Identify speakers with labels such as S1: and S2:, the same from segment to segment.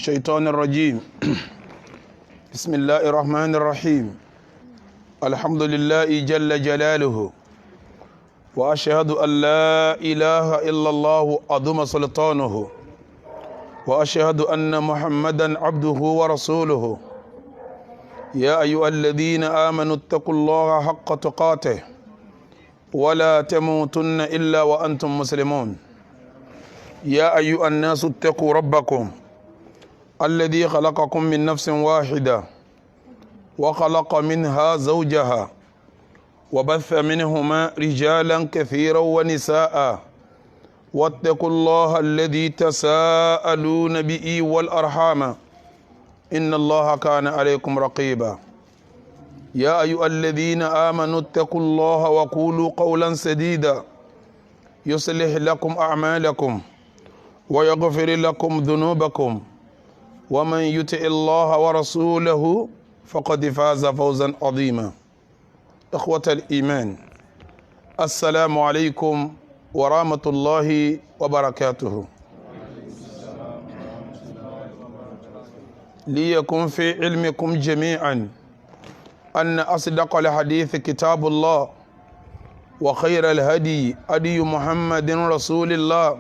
S1: الشيطان الرجيم بسم الله الرحمن الرحيم الحمد لله جل جلاله وأشهد أن لا إله إلا الله عظم سلطانه وأشهد أن محمدا عبده ورسوله يا أيها الذين آمنوا اتقوا الله حق تقاته ولا تموتن إلا وأنتم مسلمون يا أيها الناس اتقوا ربكم الذي خلقكم من نفس واحدة وخلق منها زوجها وبث منهما رجالا كثيرا ونساء واتقوا الله الذي تساءلون به والأرحام إن الله كان عليكم رقيبا يا أيها الذين آمنوا اتقوا الله وقولوا قولا سديدا يصلح لكم أعمالكم ويغفر لكم ذنوبكم ومن يطع الله ورسوله فقد فاز فوزا عظيما إخوة الإيمان السلام عليكم ورحمة الله وبركاته ليكن في علمكم جميعا أن أصدق الحديث كتاب الله وخير الهدي هدي محمد رسول الله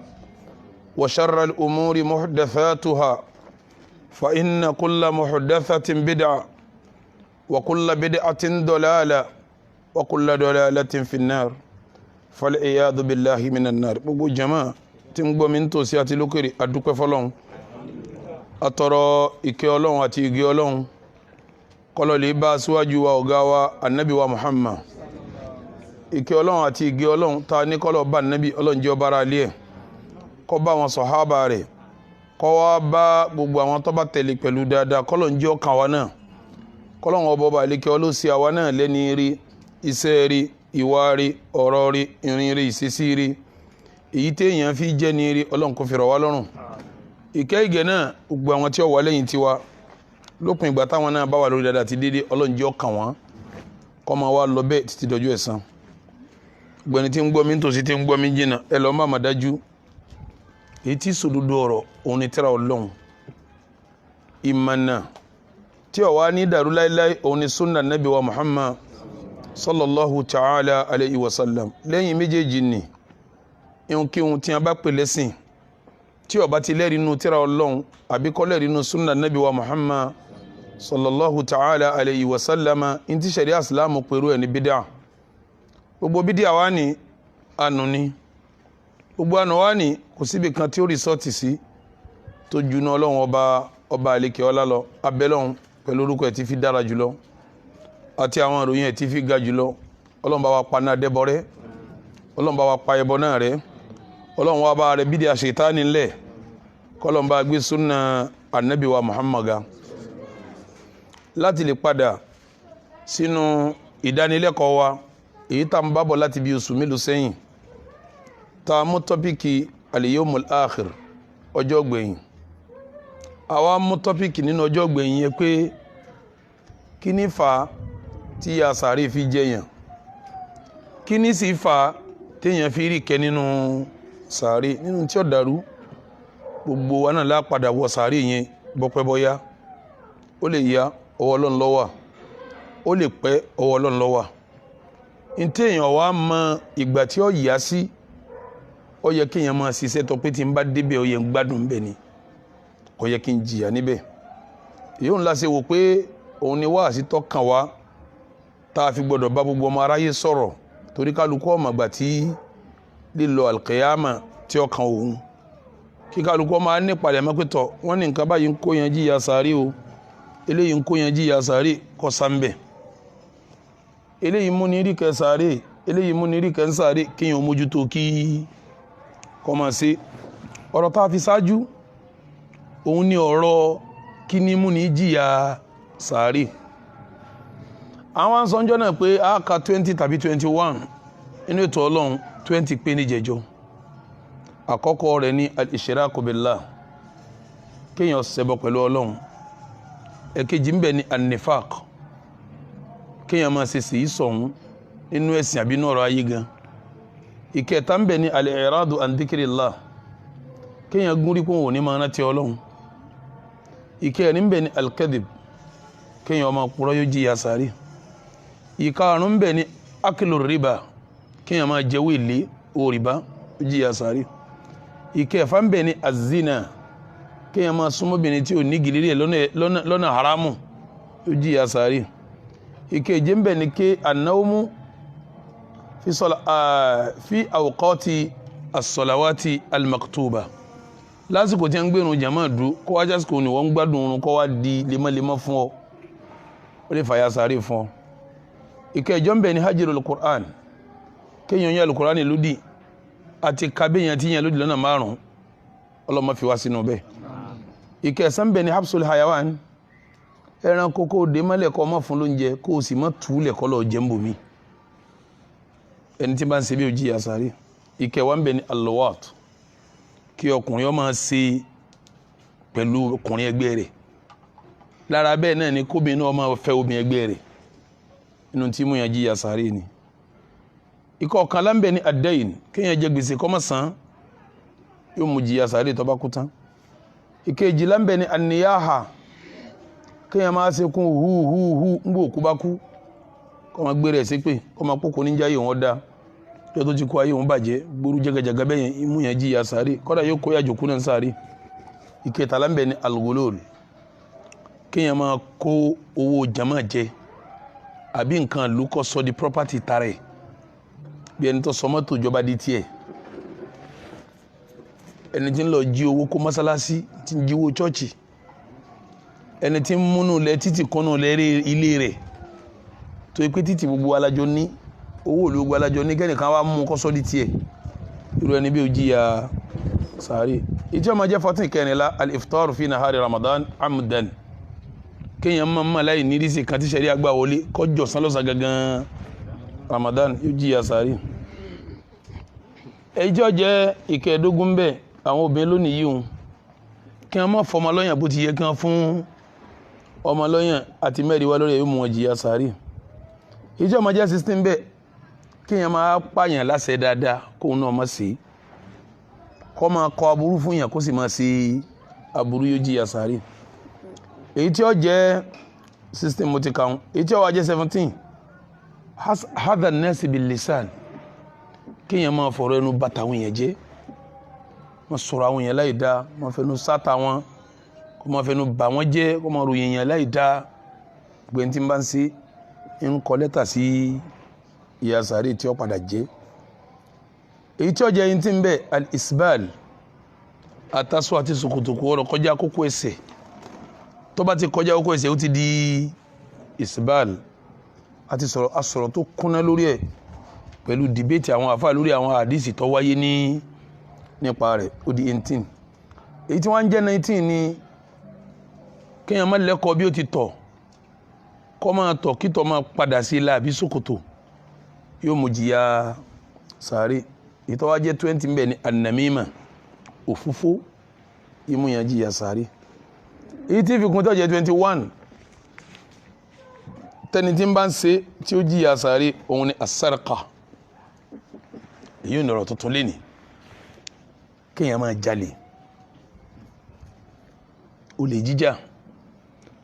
S1: وشر الأمور محدثاتها فإن كل محدثة بدعة وكل بدعة ضلالة وكل ضلالة في النار فالعياذ بالله من النار gbogbo jama tí ń gbọ́ mi nítòsí àti lókèrè adúpẹ́ fọ́lọ́run atọrọ ìkẹ́ Ọlọ́run àti ìgẹ́ Ọlọ́run kọ́lọ̀ lè bá síwájú wa ọ̀gá wa annabi wa Muhammad ìkẹ́ Ọlọ́run àti ìgẹ́ Ọlọ́run ta ní kọ́lọ̀ bá annabi Ọlọ́run jẹ́ ọba ara lé ẹ̀ kó bá wọn sàhábà rẹ̀ kó wá bá gbogbo àwọn tó bá tẹ̀lé pẹ̀lú dáadáa kọ́lọ̀ ń jẹ́ ọkàn wa náà kọ́lọ̀ wọn ọba àlékẹ́ ọlọ́sí àwa náà lẹ́ni rí iṣẹ́ rí ìwà rí ọ̀rọ̀ rí ìrìn rí ìṣesí rí èyí téèyàn fi jẹ́ ní rí Ọlọ́run kó fi rọ̀ wá lọ́rùn ìkẹ́ ìgẹ̀ náà gbogbo àwọn tí ó wà lẹ́yìn tiwa lópin ìgbà táwọn náà bá wà lórí dáadáa ti dédé Ọlọ́run jẹ́ ọkàn wọn kó máa wá lọ bẹ́ẹ̀ títí dọjọ́ ẹ̀san gbẹ̀ni tí ń gbọ́ mi nítòsí tí ń gbọ́ mi jìnnà ẹ lọ́ má má dájú èyí tí sòdodo ọ̀rọ̀ òun ni tírà Ọlọ́run ìmọ̀nà tí ó wà ní dàrú láíláí òun ni sunna nabi wa Muhammad sallallahu ta'ala alayhi wa sallam lẹ́yìn méjèèjì ni ìhunkíhun tí a bá pè lẹ́sìn tí ó bá ti lẹ́rìí nínú tírà Ọlọ́run àbí kò lẹ́rìí nínú sunna nabi wa Muhammad sallallahu ta'ala alayhi wa sallam in ti sharia islam pẹ̀rú ẹni bídá gbogbo bídá wá ní ànú ni gbogbo ànú wá ní kò síbi kan tí ó rìsọ́ọ̀tì sí tó juná Ọlọ́run ọba àlékè ọlá lọ abẹ́lọ́run pẹ̀lú orúkọ ẹ̀ tí fi dára jùlọ àti àwọn ìròyìn ẹ̀ tí fi ga jùlọ Ọlọ́run bá wa pa náà dẹ́bọ rẹ́ Ọlọ́run bá wa pa ẹbọ náà rẹ́ Ọlọ́run wá bá rẹ̀ bídí àṣetánì ńlẹ̀ kọ́lọ́run bá gbé súnà ànábì wa Muhammad ga láti lè padà sínú ìdánilẹ́kọ̀ọ́ wa èyí tá ń bábọ̀ láti bí oṣù mélòó sẹ́yìn tá mú tọ́píkì al-yawmul akhir ọjọ́ gbẹ̀yìn àwa mú tọ́píkì nínú ọjọ́ gbẹ̀yìn yẹn pé kí ní fa tí ya sàárè fi jẹyàn kí ní sì fa téèyàn fi rí kẹ nínú sàárè nínú tí ó dàrú gbogbo wa náà lápadà wọ sàárè yẹn bọ́pẹ́ bọ́yá ó lè ya ọwọ́ Ọlọ́run ló wà ó lè pẹ́ ọwọ́ Ọlọ́run ló wà ní téèyàn wá mọ ìgbà tí ó yá sí ó yẹ kéèyàn máa ṣiṣẹ́ tó pé tí ń bá débẹ̀ ó yẹ ń gbádùn bẹ́ẹ̀ ni kò yẹ kí n jìyà níbẹ̀ èyí ń la ṣe wò pé òun ni wáàsí tó kàn wá tá a fi gbọdọ̀ bá gbogbo ọmọ aráyé sọ̀rọ̀ torí kálukú ọmọ àgbà tí lílọ alkiyama tí ó kan òun kí kálukú ọmọ ní palẹ̀ mọ́pẹ́tọ̀ wọ́n ní nǹkan báyìí ń kó yan jíyà sàárè o eléyìí ń kó yan jíyà sàárè kọ́ sáńbẹ̀ eléyìí mú ní rí kẹ sàárè eléyìí mú ní rí kẹ ń sàárè kéèyàn mójútó kí kọ́ máa ṣe ọ̀rọ̀ tá a fi ṣáájú òun ni ọ̀rọ̀ kí ní mú ní jíyà sàárè àwọn sọ́njọ́ náà pé a ka 20 tàbí 21 inú ètò Ọlọ́run 20 pé ní jẹjọ àkọ́kọ́ rẹ̀ ní al-ishraku billah kéèyàn ṣẹbọ pẹ̀lú Ọlọ́run èkejì ń bẹ ní an-nifaq kéèyàn máa ṣe sí ìsọ̀hún nínú ẹ̀sìn àbí nínú ọ̀rọ̀ ayé gan ìkẹta ń bẹ ní al-i'radu an dhikrillah kéèyàn gún rí pé òun ò ní máa rántí Ọlọ́run ìkẹrin bẹ̀ ni alkadhib kéèyàn máa purọ́ yóò jìyà sàárì ìkarùn bẹ̀ ni akilu riba kéèyàn máa jẹ wèlé owó rìbá yóò jìyà sàárì ìkẹfà bẹ̀ ni azina kéèyàn máa súnmọ́bìnrin tí ò ní gìlérí ẹ̀ lọ́nà haramu yóò jìyà sàárì ìkeje bẹ̀ ni ké anáwó fi awqati as-salawati al-maktuba lásìkò tí a ń gbẹ̀rún jama dùn kó wá jásìkò ní wọ́n ń gbádùn oorun kó wá di lemọ́lemọ́ fún ọ ó lè fàyà sáré fún ọ ìkẹjọ ń bẹ ní hajjirul Qur'an kéèyàn yẹn alukur'an lódì àti kábíyàn tí yẹn lódì lọ́nà márùn-ún ọlọ́mọ fi wá sínú bẹ́ẹ̀ ìkẹsàn bẹ ní habsul hayawan ẹran kókó dé mọ́lẹ̀ kọ́ ọmọ fún lóúnjẹ kó o sì mọ́ túlẹ̀ kọ́ lọ́ọ́ jẹ́ ń bomi ẹni tí bá ń ṣe bí ojí àsáré ìkẹwàá ń bẹ ní alawat kí ọkùnrin ó máa ṣe pẹ̀lú ọkùnrin ẹgbẹ́ rẹ̀ lára bẹ́ẹ̀ náà ni kóbìnrin náà máa fẹ́ obìnrin ẹgbẹ́ rẹ̀ inú tí mú yàn jí àsáré ni ìkọ̀ọ̀kan ń bẹ ní adain kéèyàn jẹ gbèsè kó má san yóò mú jí àsáré tó bá kú tán ìkejì ń bẹ ní aniyaha kéèyàn máa ṣe kún húhúhú ń gbò kú bá kú kó máa gbé rẹ̀ sí pé kó máa pókò níjà yìí wọ́n dá yóò tó ti kó ayé wọn bàjẹ́ gbóru jẹgẹjẹgẹ bẹ́yẹn imú yẹn jíya sáré kọ́dà yóò kó yàjò kú náà sáré ìkẹtàlá ń bẹ ní alugolol kéèyàn máa kó owó jama jẹ àbí nǹkan ìlú kọ́ sọ di property tarẹ̀ bí ẹni tó sọ mọ́tò ìjọba di tiẹ̀ ẹni tí ń lọ jí owó kó mọ́sálásí tí ń jí owó chọ́ọ̀chì ẹni tí ń múnú lẹ títì kọ́nù lẹ́rẹ́ ilé rẹ̀ tó yẹ pé títì gbogbo alájọ ní owó olú gbogbo alájọ ní kẹ́nìkan wá mú kọ́sọ́ di tiẹ̀ irú ẹni bí ó jíya sáré ìjọ máa jẹ́ 14 kẹrìnlá al-iftar fi nahari Ramadan amdan kéèyàn máa láì ní rísì kan tí sẹ́rí àgbà wọlé kọjọ sánlọ́sà gangan Ramadan yóò jíya sáré ẹjọ́ jẹ́ ìkẹẹ̀dógún bẹ́ẹ̀ àwọn obìnrin lónìí yìí kí wọ́n má fọmọ lọ́yàn bó ti yẹ kí wọ́n fún ọmọ lọ́yàn àti mẹ́rin wá lórí ẹ̀yọ́ mú wọn jíya sáré ìjọ máa jẹ́ 16 bẹ́ẹ̀ kéèyàn máa pààyàn láṣẹ dáadáa kóun náà má ṣe kó máa kọ aburú fún yàn kó sì máa ṣe aburú yóò jíya sáré èyí tí ó jẹ́ 16 mo ti kàún èyí tí ó wá jẹ́ 17 hadha an-nas bil lisan kéèyàn máa fọ̀rọ̀ ẹnu bàtà àwọn èèyàn jẹ́ máa sọ̀rọ̀ àwọn èèyàn láì dáa máa fẹnu sáta wọn kó máa fẹnu bà wọ́n jẹ́ kó máa ròyìn èèyàn láì dáa gbẹ̀ntì bá ń ṣe ń kọ lẹ́tà sí ìyà sáré tí ó padà jẹ́ èyí tí ó jẹ́ yín tí ń bẹ al-isbal àtàsọ àti sòkòtòkò ọ̀rọ̀ kọjá kókó ẹsẹ̀ tó bá ti kọjá kókó ẹsẹ̀ ó ti di isbal àti asọ̀rọ̀ tó kúnná lórí ẹ̀ pẹ̀lú dìbẹ́tì àwọn àfáà lórí àwọn àdìsí tó wáyé nípa rẹ̀ ó di 18 èyí tí wọ́n ń jẹ́ 19 ni kéèyàn má lẹ́kọ̀ọ́ bí ó ti tọ̀ kọ́ máa tọ̀ kítọ̀ máa padà sí ilá àbí sòkòtò yóò mú jìyà sáré ìtọ́wá jẹ́ 20 ń bẹ ní anamima òfúfó imú yẹn jìyà sáré èyí tí ìfikún tó jẹ́ 21 tẹni tí ń bá ń ṣe tí ó jìyà sáré òun ni asarqa èyí ò nọ̀rọ̀ tuntun léni kéèyàn máa jalè olè jíjà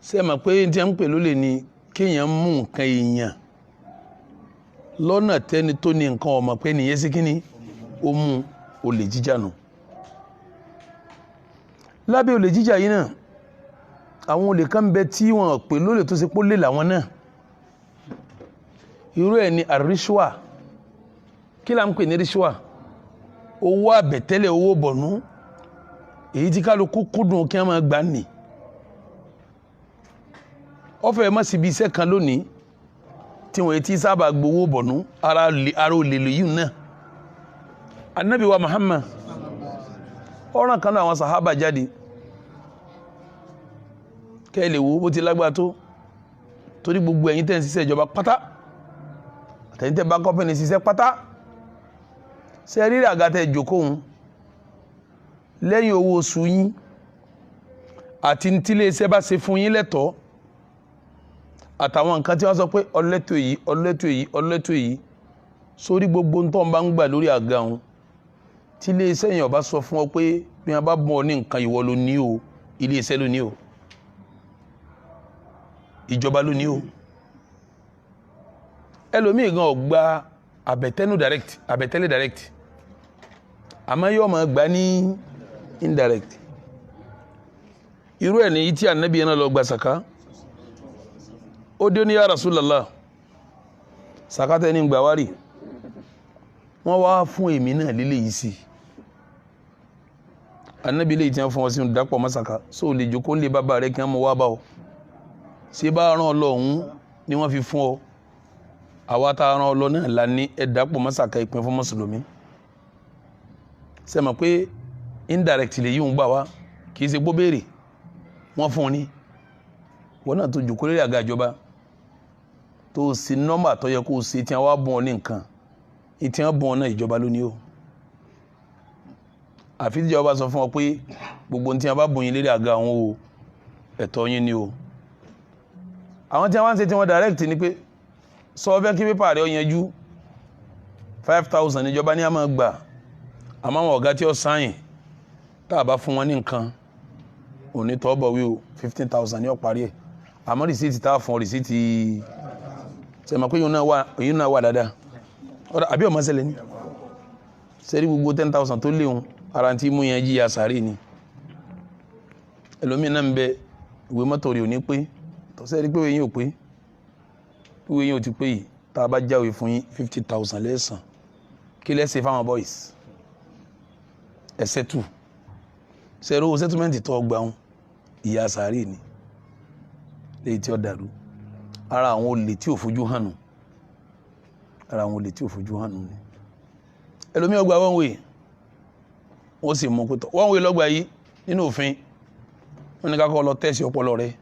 S1: sẹ́ẹ̀mà pé tí a ń pè lólè ni kéèyàn mú nǹkan èèyàn lọ́nà tẹ́ni tó ní nǹkan ọmọ pé nìyẹn sí kíní ó mú olè jíjà nù lábẹ́ olè jíjà yìí náà àwọn olè kan bẹ tí wọ́n pè lólè tó ṣe pé lè làwọn náà irú ẹ̀ ni àríṣùà kí là ń pè ní ríṣùà owó àbẹ̀tẹ́lẹ̀ owó bọ̀nú èyí tí kálukú kúndùn kí wọ́n máa gbà ní ọfẹ má sì bí iṣẹ́ kan lónìí tí wọ́n ti sábà gbowó bọ̀nú ara olè lòyìn náà anabi wa Muhammad ọ̀ràn kan náà àwọn sàhábà jáde kẹ́lẹ̀ wo bó ti lágbára tó torí gbogbo ẹ̀yin tẹ́ ń ṣiṣẹ́ ìjọba pátá àtẹ̀yin tẹ́ bá kọ́pẹ́ni ṣiṣẹ́ pátá ṣe rí àgàtẹ̀ ìjòkóhun lẹ́yìn owó oṣù yín àti tílé iṣẹ́ bá ṣe fún yín lẹ́tọ̀ọ́ àtàwọn nǹkan tí wọ́n sọ pé ọlẹ́tò èyí ọlẹ́tò èyí ọlẹ́tò èyí sórí gbogbo tó ń bá ń gbà lórí àga wọn tí ilé iṣẹ́ yẹn bá sọ fún ọ pé bí wọ́n bá bọ̀ ọ ní nǹkan ìwọ ló ní o ilé iṣẹ́ ló ní o ìjọba ló ní o ẹlòmíì gan ọgbà àbẹ̀tẹ́lẹ̀ direct àmọ́ yóò máa gbà ní indirect irú ẹ̀ ní tí ànábì náà lọ gba sàká ó dé ní ya Rasulallah sàká tẹ́ ní gbà wárì wọ́n wá fún èmi náà lílé yìí sí ànábì lè tí wọ́n fún ọ sí ìdápọ̀ mọ́sàká só lè jókòó lè bàbá rẹ̀ kí wọ́n mọ wá bá ọ ṣé bá rán ọlọ́run ni wọ́n fi fún ọ àwa tá a rán ọlọ́ náà la ní ẹ̀dápọ̀ mọ́sàká ìpín fún mùsùlùmí ṣe mọ̀ pé indirect lè yíwọ̀n gbà wá kì í ṣe gbó béèrè wọ́n fún un ní wọ́n náà tó jókòó lórí àga ìjọba tó sì nọ́mbà tó yẹ kó o ṣe tí wọ́n wá bùn ọ ní nǹkan tí wọ́n bùn ọ náà ìjọba ló ní o àfi tí ìjọba sọ fún ọ pé gbogbo tí wọ́n bá bùn yín lérí àga àwọn o ẹ̀tọ́ yín ni o àwọn tí wọ́n ń ṣe tí wọ́n direct ni pé sọ fẹ́ kí pépà rẹ̀ ó yanjú 5,000 níjọba ní a máa gbà àmọ́ àwọn ọ̀gá tí ó sáyìn tá a bá fún wọn ní nǹkan òní tọ́bọ̀ wí o 15,000 ní ọ̀parí ẹ̀ àmọ́ rìsíìtì tá a fún ọ rìsíìtì sẹ́mọ̀ pé èyí náà wà dáadáa àbí ọmọ ṣẹlẹ̀ ní sẹ́rí gbogbo 10,000 tó léwu ara tí mú yẹn jíya sàárè ni ẹlòmíín náà ń bẹ ìwé mọ́tò rẹ̀ ò ní pé tọ́sẹ́rí pé èyí ò pé ìwé yẹn ò ti pé yìí tá a bá jáwé fún yín 50,000 lẹ́sàn kí lẹ́sẹ̀ fáwọn boys ẹsẹ̀ tù sẹ́rí owó sẹ́túmẹ́ǹtì tó gbà ń ìyá sàárè ni léyìí tí ó dàrú ara àwọn olè tí ò fojú hàn nù ni ẹlòmí ọgbà one way wọ́n sì mú pẹ́tọ̀ one way lọ́gbà yìí nínú òfin wọ́n ní ká kọ́ lọ tẹ́sì ọpọlọ rẹ̀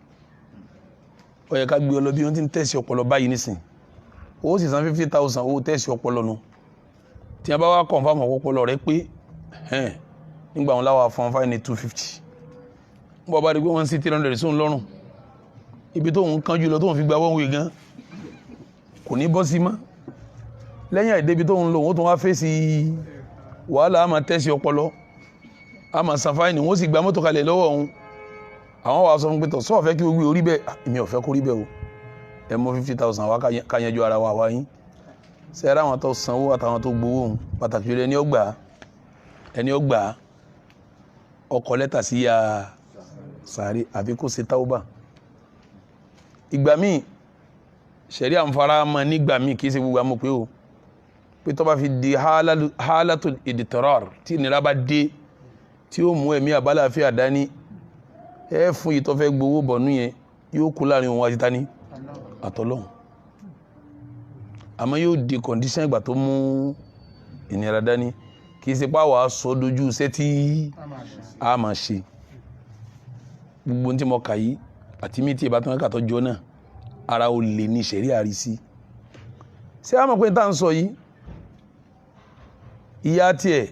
S1: ó yẹ ká gbé ọ lọ bí wọ́n ti ń tẹ́sì ọpọlọ báyìí nísìn owó sì san 50,000 owó tẹ́sì ọpọlọ nu tí a bá wá confirm ọpọlọ rẹ̀ pé nígbà wọn láwà fún fáìn ní 250 bọ́ bá rí pé wọ́n sí 300 sóun lọ́rùn ibi tó ń kánjú lọ tó ń fi gba one way gan kò ní bọ́ sí mọ́ lẹ́yìn àìdébi tó ń lò wọ́n tó wá fèsì wàhálà a máa tẹ́sí ọpọlọ a máa san fáìnì wọ́n sì gba mọ́tò kalẹ̀ lọ́wọ́ òun àwọn wà sọ fún pé tọ̀ sọ́ọ̀ fẹ́ kí gbogbo orí bẹ́ẹ̀ èmi ò fẹ́ kó rí bẹ́ẹ̀ o ẹ mọ́ 50,000 wá káyanjú ara wa wáyín sẹ́ra àwọn tó sanwó àtàwọn tó gbowó òun pàtàkì rẹ̀ ẹni ó gbà ọkọ̀ lẹ́tà sí ya sàárè àbí kó ṣe táwọ́bà ìgbà míì ṣẹ̀rí àǹfààrà mọ́ nígbà míì kìí ṣe gbogbo àmọ́ pé o pé tó bá fi di hálàtò ìdìtọ̀rọ̀ tí ìnira bá dé tí ó mú ẹ̀mí àbálàáfíà dání ẹ fún yìí tó fẹ́ gbowó bọ̀nú yẹn yóò kú láàrin òun àti tání àtọ́lọ́hun àmọ́ yóò di kọ̀ǹdíṣàn ìgbà tó mú ìnira dání kìí ṣe pàwọ́ sọ dojú iṣẹ́ tí a máa ṣe gbogbo tí mo kà yìí àti mí tí ìbá tó ń kàtọ́ jọ náà ara ò lè ní ìṣẹ̀rí àrísí ṣé a mọ̀ pé tá à ń sọ yìí ìyá tiẹ̀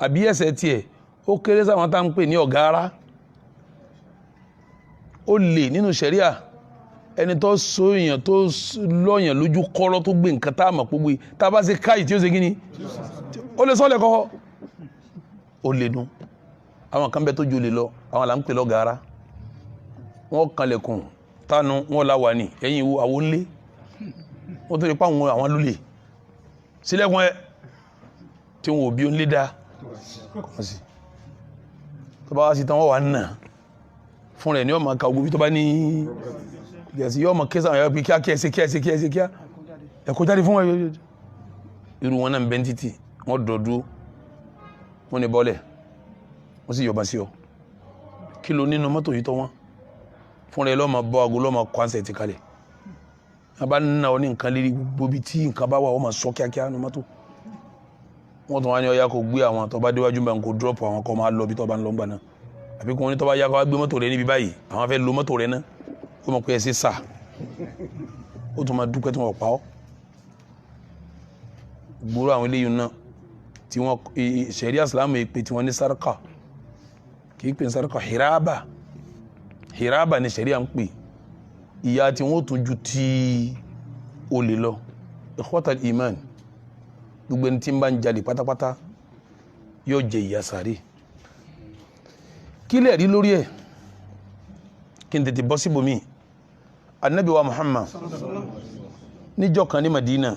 S1: àbí ẹ̀ṣẹ̀ tiẹ̀ ó kéré sáwọn tá à ń pè ní ọ̀gá ara ó lè nínú ṣẹ̀ríà ẹni tó so èèyàn tó lọ́yàn lójú kọ́rọ́ tó gbé nǹkan tá a mọ̀ gbogbo tá a bá ṣe káyì tí ó ṣe kí ni ó lè sọ́ọ̀lẹ̀ kọ́kọ́ ó lè nu àwọn kan bẹ tó ju lè lọ àwọn là ń pè lọ́gàá ara wọ́n kanlẹ̀kùn tánu wọ́n láwà ní ẹ̀yìn ìwò àwọn lé wọ́n tó rí pa àwọn lólè sílẹ̀kùn ẹ tí wọ́n bí ó ń lé dá tó bá wá sí tán wọ́n wà náà fún rẹ̀ ní ọmọ ka ogun tó bá ní gẹ̀ẹ́sì yọ́ ọmọ kẹsàn àwọn ẹ̀pì kíá ẹ̀kọ́ jáde fún wọn irú wọn náà ń bẹ́ títì wọ́n dọ̀dú wọ́n ní bọ́lẹ̀ wọ́n sì yọba sí ọ kí ló nínú mọ́tò yìí tọ́ wọn fún rẹ̀ lọ́mọ bọ́ ago lọ́mọ kọ́nsẹ̀ ti kalẹ̀ wọ́n bá nínú ọ ní nǹkan lérí gbogbo tí nǹkan bá wà wọ́n máa sọ kíákíá nínú mọ́tò wọ́n tún wá ní ọyá kò gbé àwọn tó bá déwájú bá ń kó drop àwọn kọ́ máa lọ bí tó bá ń lọ gbà náà àbí kò ní tó bá yá kó wá gbé mọ́tò rẹ̀ níbi báyìí àwọn fẹ́ lo mọ́tò rẹ̀ náà ó mọ̀ pé ẹ ṣe sà ó tún máa dúpẹ́ tí wọ́n pa ọ́ gbúrú àwọn eléyìí náà tí wọ́n ṣẹ̀ríà Ìsìlámù èpè tí wọ́n ní sárkà kì í pè ní sárkà hìrábà ní ṣẹ̀ríà ń pè ìyá tí wọ́n tún ju ti olè lọ ikhwatal iman gbogbo ẹni tí ń bá ń jalè pátápátá yóò jẹ ìyà sàárè kí lè rí lórí ẹ̀ kí n tètè bọ́ síbòmí anabi wa Muhammad níjọ́ kan ní Madina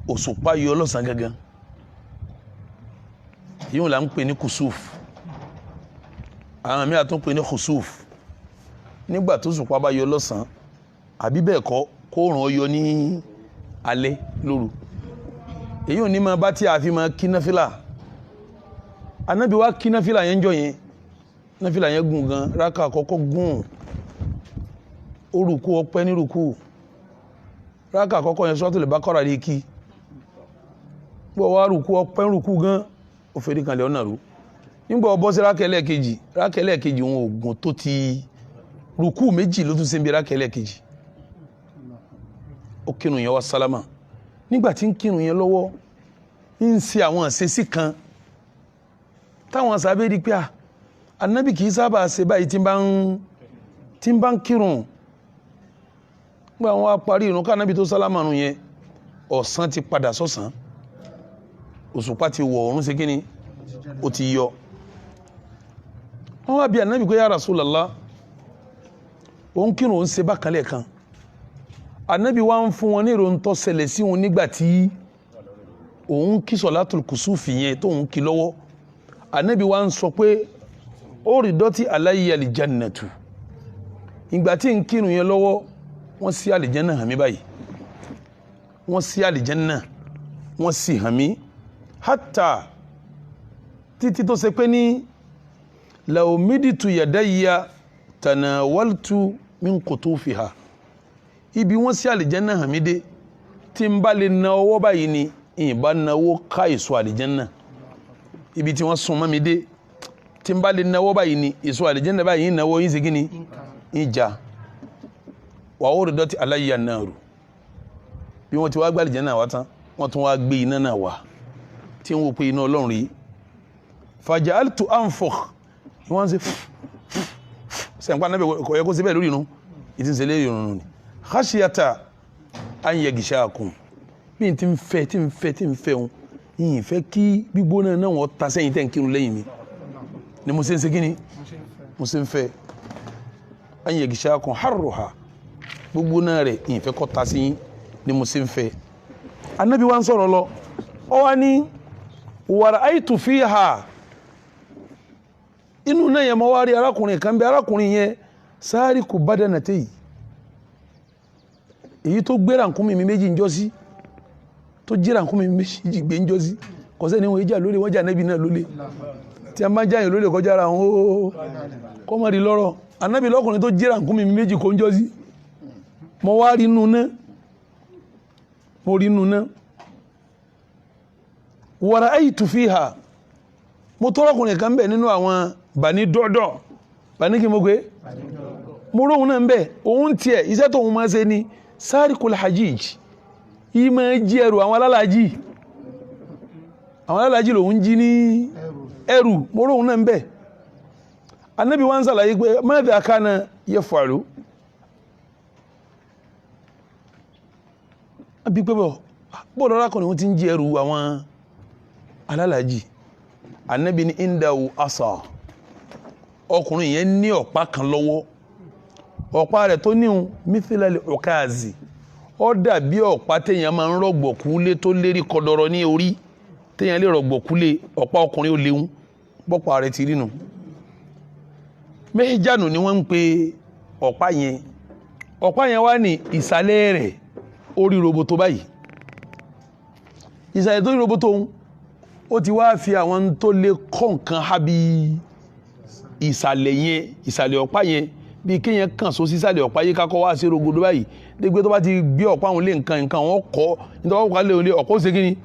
S1: òṣùpá yọ lọ́sàn gangan yíò là ń pè ní kusuf àwọn mí àtún pè ní khusuf nígbà tó òṣùpá bá yọ lọ́sàn àbí bẹ́ẹ̀ kọ́ kó ràn ó yọ ní alẹ́ lóru èyí ò ní máa bá tí a fi máa kí náfìlà anabi wa kí náfìlà yẹn jọ yẹn náfìlà yẹn gùn gan rákà àkọ́kọ́ gùn ó rùkú ọpẹ́ ní rùkú rákà àkọ́kọ́ yẹn Suratul Baqara rí kí gbọ́ wá rùkú ọpẹ́ rùkú gan ó fẹ́rí kan lẹ́ ọ̀nà rú nígbà ọbọ̀ sí rákẹ́lẹ̀ kejì wọn ògùn tó ti rùkú méjì ló tún sí ibi rákẹ́lẹ̀ kejì ó kírun yẹn wá sálámà nígbà tí ń kírun yẹn lọ́wọ́ ń ṣe àwọn àṣesí kan táwọn sábẹ́ rí pé Ànábì kì í sábà ṣe báyìí tí ń bá ń kírun nígbà wọn á parí ìrun ká Ànábì tó sálámà nù yẹn ọ̀sán ti padà sọ́sàn òṣùpá ti wọ̀ ọ̀run ṣe kí ni ó ti yọ wọ́n wá bí Ànábì pé ya Rasulullah òun kírun òun ṣe bákan lẹ́ẹ̀kan Ànábì wá ń fún wọn ní ìròyìn tó ṣẹlẹ̀ sí wọn nígbà tí òun kí Salatul Kusufi yẹn tó òun kí lọ́wọ́ Ànábì wá ń sọ pé ó rí dọ́tí alayya al-jannatu ìgbà tí ń kírun yẹn lọ́wọ́ wọ́n sí àlìjẹ́nà hàn mí báyìí wọ́n sí àlìjẹ́nà wọ́n sì hàn mí hatta títí tó ṣe pé ní law miditu yadayya tanawaltu min qutufiha ibi wọ́n sí àlìjẹ́nà hàn mí dé tí ń bá lè na ọwọ́ báyìí ni ìbá nawó ká èso àlìjẹ́nà ibi tí wọ́n sún mọ́ mi dé tí ń bá lè nawó báyìí ni èso àlìjẹ́nà báyìí nawó yín sí kí ni ìjà wà ó rí dọ́tí alayya an-naru bí wọ́n ti wá gbá àlìjẹ́nà wá tán wọ́n tún wá gbé iná náà wá tí ń wò pé iná Ọlọ́run rí faja'altu anfukh wọ́n ṣe sẹ́ǹpá náà kò yẹ kó síbẹ̀ lórí inú ìtí ń ṣe lérí ìrùn ni khashiyata an yaghshakum bí n ti ń fẹ́ wọn yìí fẹ́ kí gbígbóná náà wọ́n ta sẹ́yìn tẹ́ ń kírun lẹ́yìn mi ni mo ṣe ń ṣe kí ni mo ṣe ń fẹ́ an yaghshakum harruha gbígbóná rẹ̀ yìí fẹ́ kọ́ ta sí ni mo ṣe ń fẹ́ Ànábì wa ń sọ̀rọ̀ lọ ọ wá ní wa ra'aytu fiha inú náà yẹn mọ́ wá rí arákùnrin kan bí arákùnrin yẹn sariku badanatayi èyí tó gbé ràkúnmí mi méjì ń jọ sí tó jí ràkúnmí mi méjì gbé ń jọ sí kọ̀sẹ́ ni wọ́n ìjà lólè wọ́n jà Ànábì náà lólè tí a máa jáyàn lólè kọjá ara wọn ó kọ́mọ̀ rí lọ́rọ̀ Ànábì lọ́kùnrin tó jí ràkúnmí mi méjì kó ń jọ sí mo wá rí inú náà mo rí inú náà wa ra'aytu fiha mo tọ́rọkùnrin kan bẹ̀ nínú àwọn Bani dọ́dọ̀ Bani kí mo gbé mo róhun náà bẹ̀ òun tiẹ̀ iṣẹ́ tó òun máa ṣe ni sarikul hajij yìí máa jí ẹrù àwọn alálàájì lòun jí ní ẹrù mo róhun náà bẹ̀ Ànábì wá ń ṣàlàyé pé madha kana yaf'alu àbí pé bọ́ọ̀dọ̀ arákùnrin wọn ti ń jí ẹrù àwọn alálàájì Ànábì ní indahu asa ọkùnrin yẹn ní ọ̀pá kan lọ́wọ́ ọ̀pá rẹ̀ tó níhun mithilali ukazi ó dàbí ọ̀pá téèyàn máa ń rọ̀gbọ̀kú lé tó lérí kọdọrọ ní orí téèyàn lè rọ̀gbọ̀kú lé ọ̀pá ọkùnrin ó léwu bọ́pá rẹ̀ ti rínu mehijanu ni wọ́n ń pe ọ̀pá yẹn wá ní ìsàlẹ̀ rẹ̀ orí roboto báyìí ìsàlẹ̀ tó rí roboto ń ó ti wá fi àwọn tó lè kọ́ nǹkan hábí ìsàlẹ̀ ọ̀pá yẹn bí kéèyàn kàn só sí ìsàlẹ̀ ọ̀pá yìí kákọ́ wá sí rogodo báyìí dégbé tó bá ti gbé ọ̀pá òun lé nǹkan wọn kọ́ nítorí ọ̀pá lé òun lé ọ̀pọ̀ ó ṣe kíni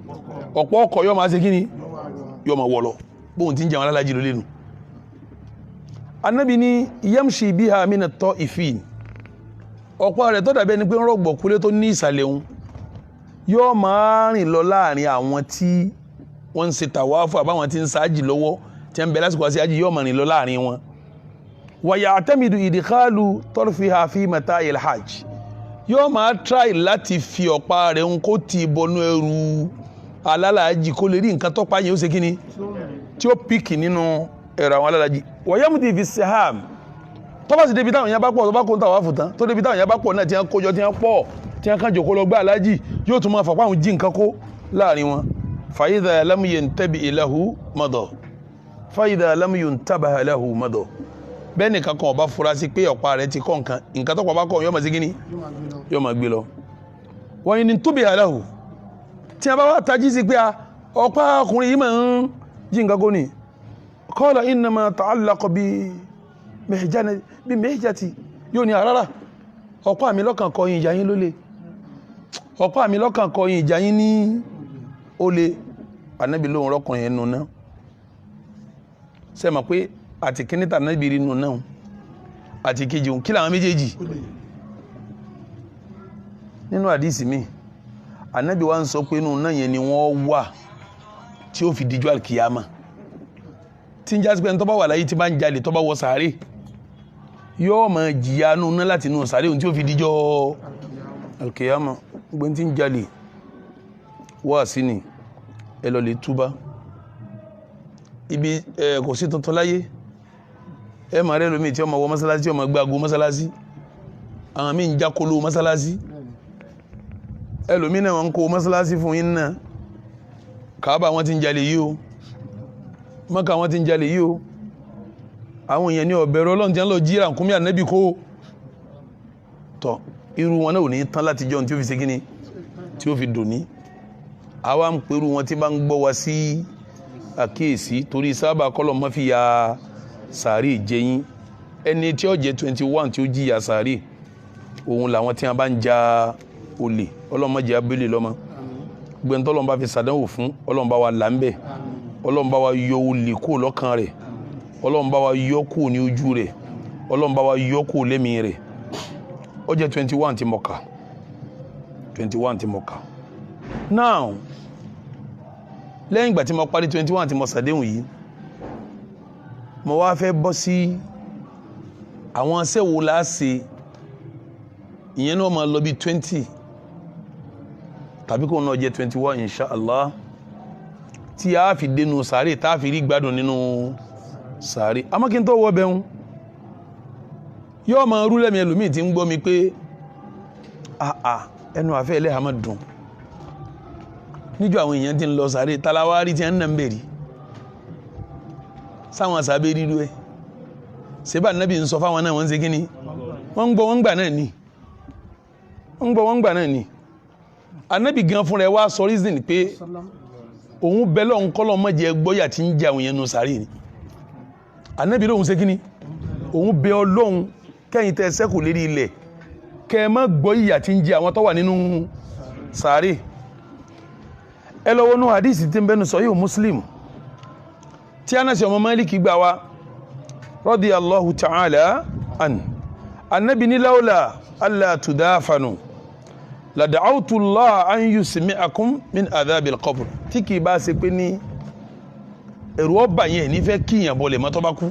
S1: ọ̀pọ̀ ọkọ̀ yọ máa ṣe kíni yọ máa wọ̀lọ̀ bóun ti ń jẹun alálàájì ló lẹ́nu. Ànábì ní yamshi biha mina ta'ifin ọ̀pá rẹ̀ tó dàbí ẹni pé ń rọ̀gbọ̀ kúlé tó ní ìsàlẹ̀ òun yóò máa rìn lọ láàrin àwọn tí wọ́n ń ṣe tàwáfù àbáwọn tí ń sáájì lọ́wọ́ tí ń bẹ lásìkò àti ájì yóò máa rìn lọ láàrin wọn. wa ya'tamidu idkhalu tarfiha fi mata'il hajj yóò máa tráì láti fi ọ̀pá rẹ̀ ń kó ti bọnú ẹrù alálàájì kó lè rí nǹkan tọ́pá yẹn ó ṣe kíni tí ó pìkì nínú ẹ̀rọ àwọn alálàájì wa yamdi fi siham tó bá sì débi táwọn èèyàn bá pọ̀ tó bá kó ń tà wá fún tán tó débi táwọn èèyàn bá pọ̀ náà tí wọ́n kójọ tí wọ́n pọ̀ tí wọ́n kàn jòkó lọ gbá aláàjì yóò tún máa fọ̀pá àwọn jí nǹkan kó láàrin wọn. fàyídà lam yantabi lahu mada fàyídà lam yantabi lahu mada bẹ́ẹ̀ nìkan kan ọba fura sí pé ọ̀pá rẹ̀ ti kọ́ nǹkan tó pọ̀ bá kọ́ yóò máa sí kíní yóò máa gbé lọ. wọ́n yìí ní tóbi aláhù tí a bá wá tají sí pé ọ̀pá ọkùnrin yìí máa ń jí nǹkan kó ní qala innama ta'allaqa bí mihjati yóò ní àrárá ọ̀pá mi lọ́kàn kọyìn ìjà yín lólè ọ̀pá mi lọ́kàn kọyìn ìjà yín ní olè. Ànábì lóhun rọ́kùnrin ẹnu náà sẹ́mọ̀ pé àti kíníta Ànábì rí nù náà àti kejì òun kí làwọn méjèèjì nínú àdísì mi Ànábì wá ń sọ pé nù náà yẹn ni wọ́n wà tí ó fi díjú alkiyama tí ń jásí pé tó bá wà láyé tí bá ń jalè tó bá wọ sàárè yóò máa jìyà nù náà láti nù sàárè òun tí ó fi díjọ́ alkiyama gbé tí ń jalè wá sí ni ẹ lọ lè túbá ibi kò sí tuntun láyé ẹ máa rẹ lómi tí ó máa wọ mọ́sálásí ó máa gbé aago mọ́sálásí àwọn míì ń jákòló mọ́sálásí ẹlòmí náà wọn kó mọ́sálásí fún yín náà Káàbà wọn ti ń jalè yìí o Mákà wọn ti ń jalè yìí o àwọn èèyàn ní ọ̀bẹ̀rẹ̀ Ọlọ́run tí wọ́n lọ jí ràkúnmí Ànábì kó tọ́ irú wọn náà ò ní tán láti jọ tí ó fi ṣe kíni tí ó fi dòní àwa ń perú wọn tí bá ń gbọ́ wa sí àkíyèsí torí sábà kọ́lọ̀ mọ́ fi ya sàárì jẹyìn ẹni tí ó jẹ́ 21 tí ó jìyà sàárì òun làwọn tí wọ́n bá ń ja olè ọlọ́mọdé abẹ́lé lọ́mọ gbẹ̀ntọ́ ọlọ́run bá fi sàdánwò fún ọlọ́run bá wa là ń bẹ̀ ọlọ́run bá wa yọ olè kúrò lọ́kàn rẹ̀ ọlọ́run bá wa yọ kúrò ní ojú rẹ̀ ọlọ́run bá wa yọ kúrò lẹ́mìí rẹ̀ ó jẹ́ 21 tí mo kà 21 tí mo kà now lẹ́yìn ìgbà tí mo parí 21 tí mo sàdéhùn yìí mo wá fẹ́ bọ́ sí àwọn sẹ́wò láàṣẹ ìyẹn náà máa lọ bí 20 tàbí kò náà jẹ́ 21 inṣáàlá tí a fi dénú sàárè tá a fi rí gbádùn nínú sàárè amákin tó wọ́ bẹ̀rún yóò máa rú lẹ́mí ẹlòmíì tí ń gbọ́ mi pé ẹnu àfẹ́ ẹlẹ́hà máa dùn níjọ́ àwọn èèyàn tí ń lọ sàárè tàlàwárí tí ń nà ń bèrí sáwọn sàbẹ̀ rírú ẹ sẹ́bà nábì ń sọ fáwọn náà wọ́n ń ṣe kíní wọ́n ń gbọ́ wọ́n gbà náà ni wọ́n ń gbọ́ wọ́n gbà náà ni Ànábì gan fúnra ẹ wá sọ reason pé òun bẹ́lọ̀ ń kọ́lọ̀ mọ́jẹ gbọ́yà tí ń jẹ àwọn èèyàn nù sàárè ni Ànábì lóhun ṣe kíní òun bẹ Ọlọ́hun kẹ́yìn tẹ́ sẹ́kù lérí ilẹ̀ kẹ́ ẹ má gbọ́ ìyà tí ń jẹ àwọn tó wà nínú sàárè ẹ lọ wọnú hadisi tí ń bẹnu Sahih Muslim tí Anas ọmọ Málíkì gbà wá radiyallahu ta'ala an Ànábì ní laula alla tudafanu la da'awtu Allah an yusmi'akum min adhabil qabr tí kì bá ṣe pé ní ẹ̀rù ọba yẹn ní fẹ́ kíyàn bọ́lẹ̀ mọ́ tó bá kú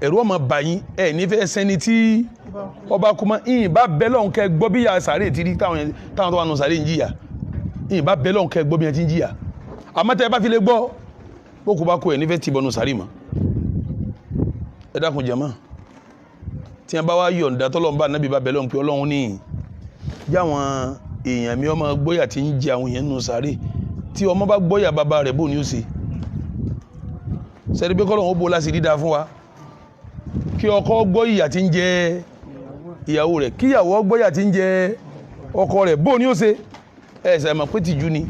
S1: ẹ̀rù ọmọ bàyín ẹ̀ ní fẹ́ sẹ́ni tí ọba kú mọ́ ìyìn bá bẹ́lọ̀ ń kẹ́ gbọ́ bí ya sàárè tí rí táwọn tó wà nù sàárè ń jìyà ìyìn bá bẹ́lọ̀ ń kẹ́ gbọ́ bí ya ti ń jìyà àmọ́ tẹ́ bá fi lè gbọ́ bó kú bá kú ẹ̀ ní fẹ́ ti bọ́nu sàárè mọ́ ẹ dákun jàmá tí wọ́n bá wá yọ̀ǹda tọ́lọ́run bá nábì bá bẹ́lọ̀ ń pé Ọlọ́run ní jáwọn èèyàn mi ọmọ gbọ́yà tí ń jẹ àwọn èèyàn nù sàárè tí ọmọ bá gbọ́yà bàbá rẹ̀ bó ni ó ṣe sẹ́ni pé kọ́lọ́run ó bó láti dídá fún wa kí ọkọ gbọ́ ìyà tí ń jẹ ìyàwó rẹ̀ kí ìyàwó gbọ́ ìyà tí ń jẹ ọkọ rẹ̀ bó ni ó ṣe ẹ̀sẹ̀ mọ̀ pé tìjú ni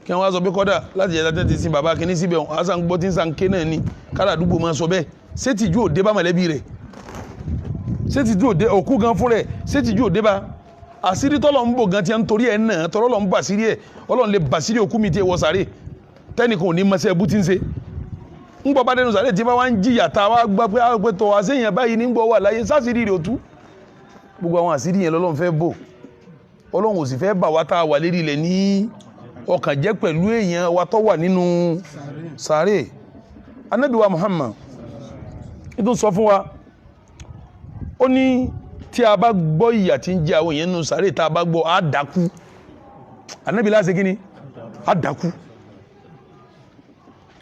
S1: kí wọ́n wá sọ pé kọ́dà láti jẹ́ tẹ́tí sí bàbá kìíní síbẹ̀ wọn á sàn gbọ́ tí ń sàn ké náà ni kára àdúgbò máa sọ bẹ́ẹ̀ ṣé tìjú òde bá mọ̀lẹ́bí rẹ̀ ṣé tìjú òde òkú gan fún rẹ̀ ṣé tìjú òde bá àṣírí tọ́lọ̀ ń bò gan tí a ń torí ẹ̀ náà tọ́lọ̀ lọ́ ń bà sírí ẹ̀ Ọlọ́run lè bà sírí òkú mi tí ẹ wọ sàárè tẹ́nìkan ò ní mọ́sẹ́ bú tí ń ṣe ń gbọ́ bá dẹnu sàárè tí bá wá ń jìyà tá a wá gbọ́ pé àwọn pẹ̀tọ̀ àṣeyàn báyìí ní gbọ́ wà láyé sásìrí rẹ̀ òtú gbogbo àwọn àṣírí yẹn lọ́lọ́run fẹ́ bò Ọlọ́run ò sì fẹ́ bà wá tá a wà lérí ilẹ̀ ní ọkàn jẹ́ pẹ̀lú èèyàn wa tó wà nínú sàárè Ànábì wa Muhammad ìtún sọ fún wa ó ní tí a bá gbọ́ ìyà tí ń jẹ àwọn èèyàn nínú sàárè tá a bá gbọ́ á dákú Ànábì láti kí ni á dákú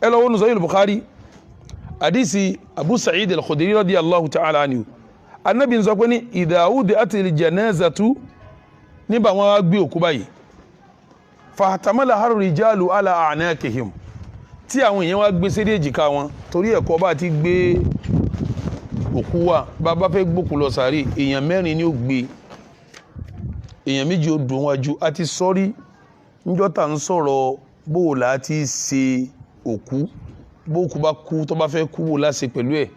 S1: ẹ lọ wọnú Sahih Bukhari hadisi Abu Sa'id al-Khudri radiyallahu ta'ala anhu anabi ń sọ pé ní idha wudi'atil janazatu nígbà wọn wá gbé òkú báyìí fahatamala har-rijalu ala a'naqihim tí àwọn èèyàn wá gbé sédé èjìká wọn torí ẹ̀kọ́ bá ti gbé òkú wa bàbá fẹ́ gbókù lọ sàárè èèyàn mẹ́rin ni ó gbé èèyàn méjì ó dùn wájú àti sọ́rí níjọ́ tá ń sọ̀rọ̀ bóò láti ṣe òkú bóòkú bá kú tó bá fẹ́ kú bóò láti pẹ̀lú ẹ̀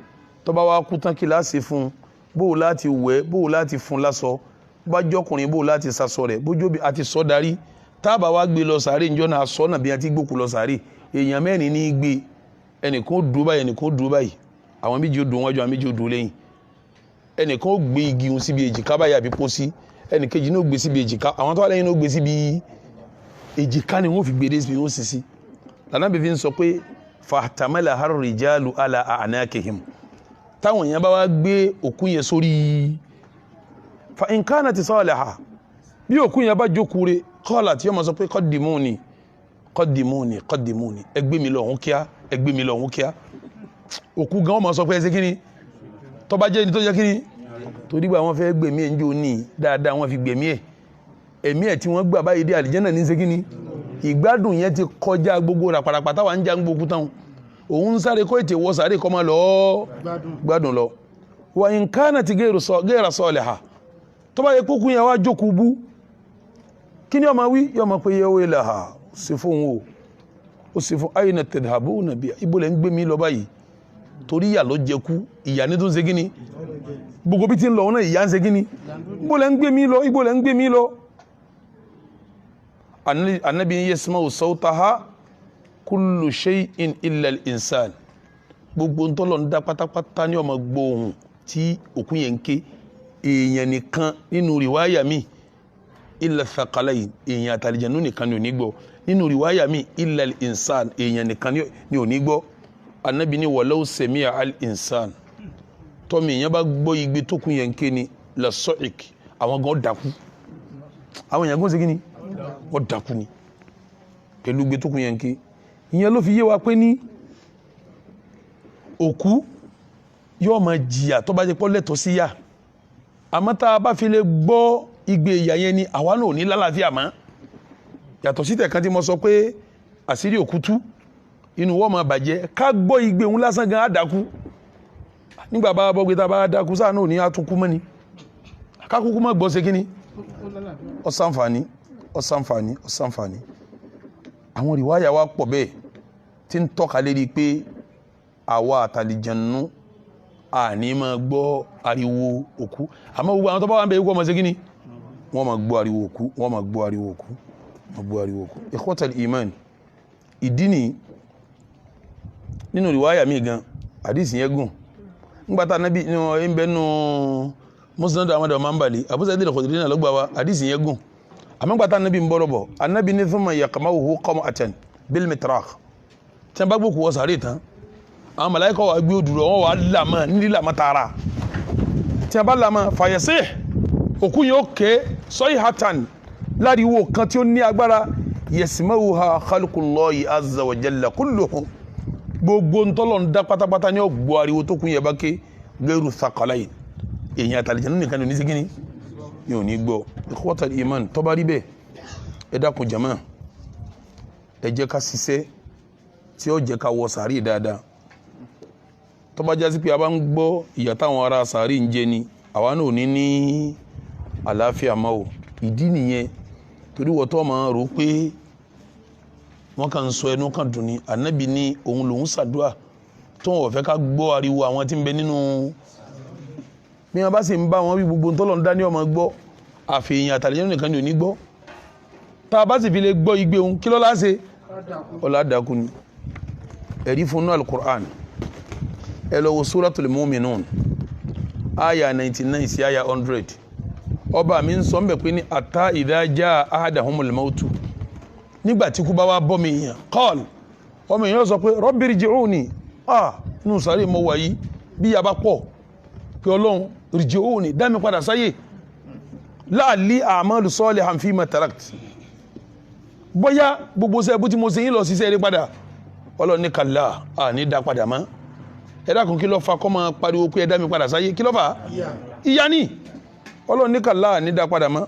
S1: tó bá wá kú tán kí láti fún bóò láti wẹ̀ bóò láti fún lásọ bá jọkùnrin bóò láti sasọ rẹ̀ bójú àti sọ darí tábà wá gbé lọ sàárè níjọ́ náà sọ náà bí a ti gbókù lọ sàárè èèyàn mẹ́rin ní gbé ẹnìkan ó dúró báyìí ẹnìkan ó dúró báyìí àwọn méjì ó dùn wájú àwọn méjì ó dúró lẹ́yìn ẹnìkan ó gbé igi hun síbi èjìká báyìí àbí pósí ẹnìkejì náà ó gbé síbi èjìká àwọn tó wà lẹ́yìn náà ó gbé síbi èjìká ni wọ́n fi gbé dé síbi wọ́n sì sí lànàbí fi ń sọ pé fahtamala har-rijalu ala a'naqihim táwọn èèyàn bá wá gbé òkú yẹn sórí fa in kanati salihah bí òkú yẹn bá jókòó rẹ̀ kọ́ọ̀lá tí yóò máa sọ pé qaddimuni ẹgbẹ́ mi lọ òun kíá ẹgbẹ́ mi lọ òun kíá òkú gan ọmọ sọ pé ẹsẹ kíni tó bá jẹ́ ẹni tó jẹ́ kíni torí gbà wọ́n fẹ́ gbẹ̀mí ẹ̀ ń jò ní dáadáa wọ́n fi gbẹ̀mí ẹ̀ ẹ̀mí ẹ̀ tí wọ́n gbà báyìí dé àlìjẹ́nà ní ṣe kíni ìgbádùn yẹn ti kọjá gbogbo ràpàràpà táwa ń já gbogbo tán òun sáré kó ètè wọ sáré kọ́ máa lọ gbádùn lọ wà in kanati ghayra salihah tó bá yẹ kókú yẹn wá jókòó bú kí ni ọmọ wí yọ ọmọ pé yẹ wé làhà sí fún ó sì fún ayna tadhhabuna biha ibo lẹ́ ń gbé mi lọ báyìí torí ìyà ló jẹ kú ìyà ní tó ń ṣe kíni gbogbo bí ti ń lọ ọ̀nà ìyà ń ṣe kíni ibo lẹ́ ń gbé mi lọ anabi yasma'u sawtaha kullu shay'in illa al-insan gbogbo ń tọ́lọ̀ ń dá pátápátá ní ọmọ gbóhùn tí òkú yẹn ń ké èèyàn nìkan nínú rìwáyà mi illa thaqalayn èèyàn àtàlìjẹ̀nú nìkan ni ò ní gbọ́ nínú rìwáyà mi illa al-insan èèyàn nìkan ni ò ní gbọ́ anabi ni walau sami'a al-insan tọ́mi èèyàn bá gbọ́ igbe tó kún yẹn ké ni la su'ik àwọn gan dákú àwọn èèyàn gan ṣe kí ni wọ́n dákú ni pẹ̀lú igbe tó kún yẹn ké ìyẹn ló fi yé wa pé ní òkú yóò máa jìyà tó bá jẹ́ pọ́ lẹ́tọ̀ọ́ sí yà àmọ́ tá a bá fi lè gbọ́ igbe ìyà yẹn ni àwa náà ò ní lálàáfíà mọ́ yàtọ̀ sí tẹ̀kan tí mo sọ pé àṣírí òkú tú inú wọ́n máa bàjẹ́ ká gbọ́ igbe òun lásán gan àdákú nígbà bá bọ́ gbé tá a bá dákú sáà náà ò ní àtúnkú mọ́ ni kákúkú má gbọ́ ṣe kí ni ọ̀sánfàní àwọn rìwáyà wa pọ̀ bẹ́ẹ̀ tí ń tọ́ka lérí pé àwa àtàlìjànú àní máa gbọ́ ariwo òkú àmọ́ gbogbo àwọn tó bá wà ń bẹ ikú ọmọ ṣe kí ni wọ́n máa gbọ́ ariwo òkú ikhwatal iman ìdí ni nínú rìwáyà mi gan àdìsí yẹn gùn ngbàtà nábì ń bẹ nù Musnad Ahmad Hanbali Abu Sa'id al-Khudri náà lọ́gbà wa àdìsí yẹn gùn àmọ́ ngbàtà nábì ń bọ́rọ̀ bọ̀ anábì ní thumma yaqma'uhu qam'atan bil mitraq tí wọ́n bá gbókù wọ́n sàárè tán àwọn màláíkà wà gbé òdùrọ̀ wọn wà lámà nílí lámà tààrà tí wọ́n bá lámà fayasih òkú yóò ké sayhatan láriwo kan tí ó ní agbára yasma'uha khalqullahi azza wa jalla kulluhum gbogbo ntọ́lọ̀ ń dá pátápátá ní ọgbọ́ ariwo tó kún yẹ bá ké gairu thaqalayn èyàn àtàlìjẹ̀nú nìkan ní oníṣẹ́gíní ní òní gbọ́ ikhwatal iman tó bá rí bẹ́ẹ̀ ẹ dákun jama ẹ jẹ́ ká ṣiṣẹ́ tí ó jẹ́ ká wọ sàárì dáadáa tó bá jásí pé a bá ń gbọ́ ìyà táwọn ará sàárì ń jẹ ni àwa náà ní ní àlàáfíà máa ò ìdí nìyẹn torí wọ́n tó máa rò pé wọ́n kàn sọ ẹnu kan dùn ní ànábì ní òun lòun ṣàdúà tó wọ́n fẹ́ ká gbọ́ ariwo àwọn tí ń bẹ nínú bí wọ́n bá sì ń bá wọn wí gbogbo tọ́lọ̀ ń dá ní ọmọ gbọ́ àfihàn àtàlẹ́yìn nìkan ní òní gbọ́ tá a bá sì fi lè gbọ́ igbe òun kí ló láṣẹ ọ̀làdàkú ni ẹ̀rí fún náà al-Qur'an ẹ lọ wo Suratul Mu'minun aya 99 sí aya 100 ọba mi ń sọ ń bẹ̀ pé ní ata idha jaa ahadahumul mautu nígbà tí kú bá wá bọ́ mi èèyàn qal ọmọ èèyàn sọ pé rabbi rji'uni nù sáré mọ́ wáyé bí ya bá pọ̀ pé ọlọ́run rji'uni dá mi padà sáyé la'alli a'malu salihan fima tarakt bóyá gbogbo sẹ́ẹ̀bù tí mo ṣe yín lọ sí sẹ́ẹ̀rí padà ọlọ́run ní kàlá ní dá padà mọ́ ẹ̀dá kan kí ló fa kọ́ máa pariwo pé ẹ dá mi padà sáyé kí ló fà á ìyá ni ọlọ́run ní kàlá ní dá padà mọ́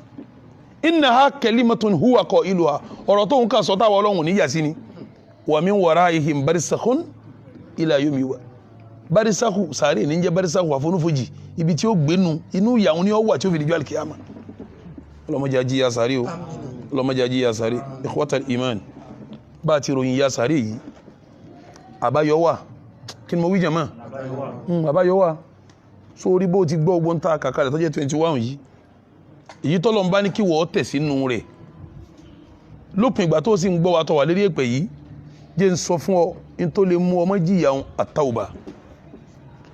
S1: innaha kalimatun huwa qailuha ọ̀rọ̀ tó ń kà sọ táwọn ọlọ́run níyà sí ni wa min waraihim barzakhun ila yawmi yub'ath barisakhu sáré ní jẹ́ barisakhu àfonúfojì ibi tí ó gbénu inú ìyàwó ni ó wà tí ó fi dijọ́ alkiyama ọlọ́mọdé ají ya sáré o ọlọ́mọdé ají ya sáré ikhwatal iman bá ti ròyìn ya sáré yìí àbáyọ wà kí ni mo wí jàmá àbáyọ wà sórí bó ti gbọ́ ogbón tá kàkàlẹ̀ tó jẹ́ 21 yìí èyí tọ́lọ̀ ń bá ní kí wọ́n tẹ̀ sínú rẹ̀ lópin ìgbà tó sì ń gbọ́ wa tọ̀ wà lérí èpè yìí jẹ́ ń sọ fún ọ in tó lè mú ọmọ jìyà àtàwùbà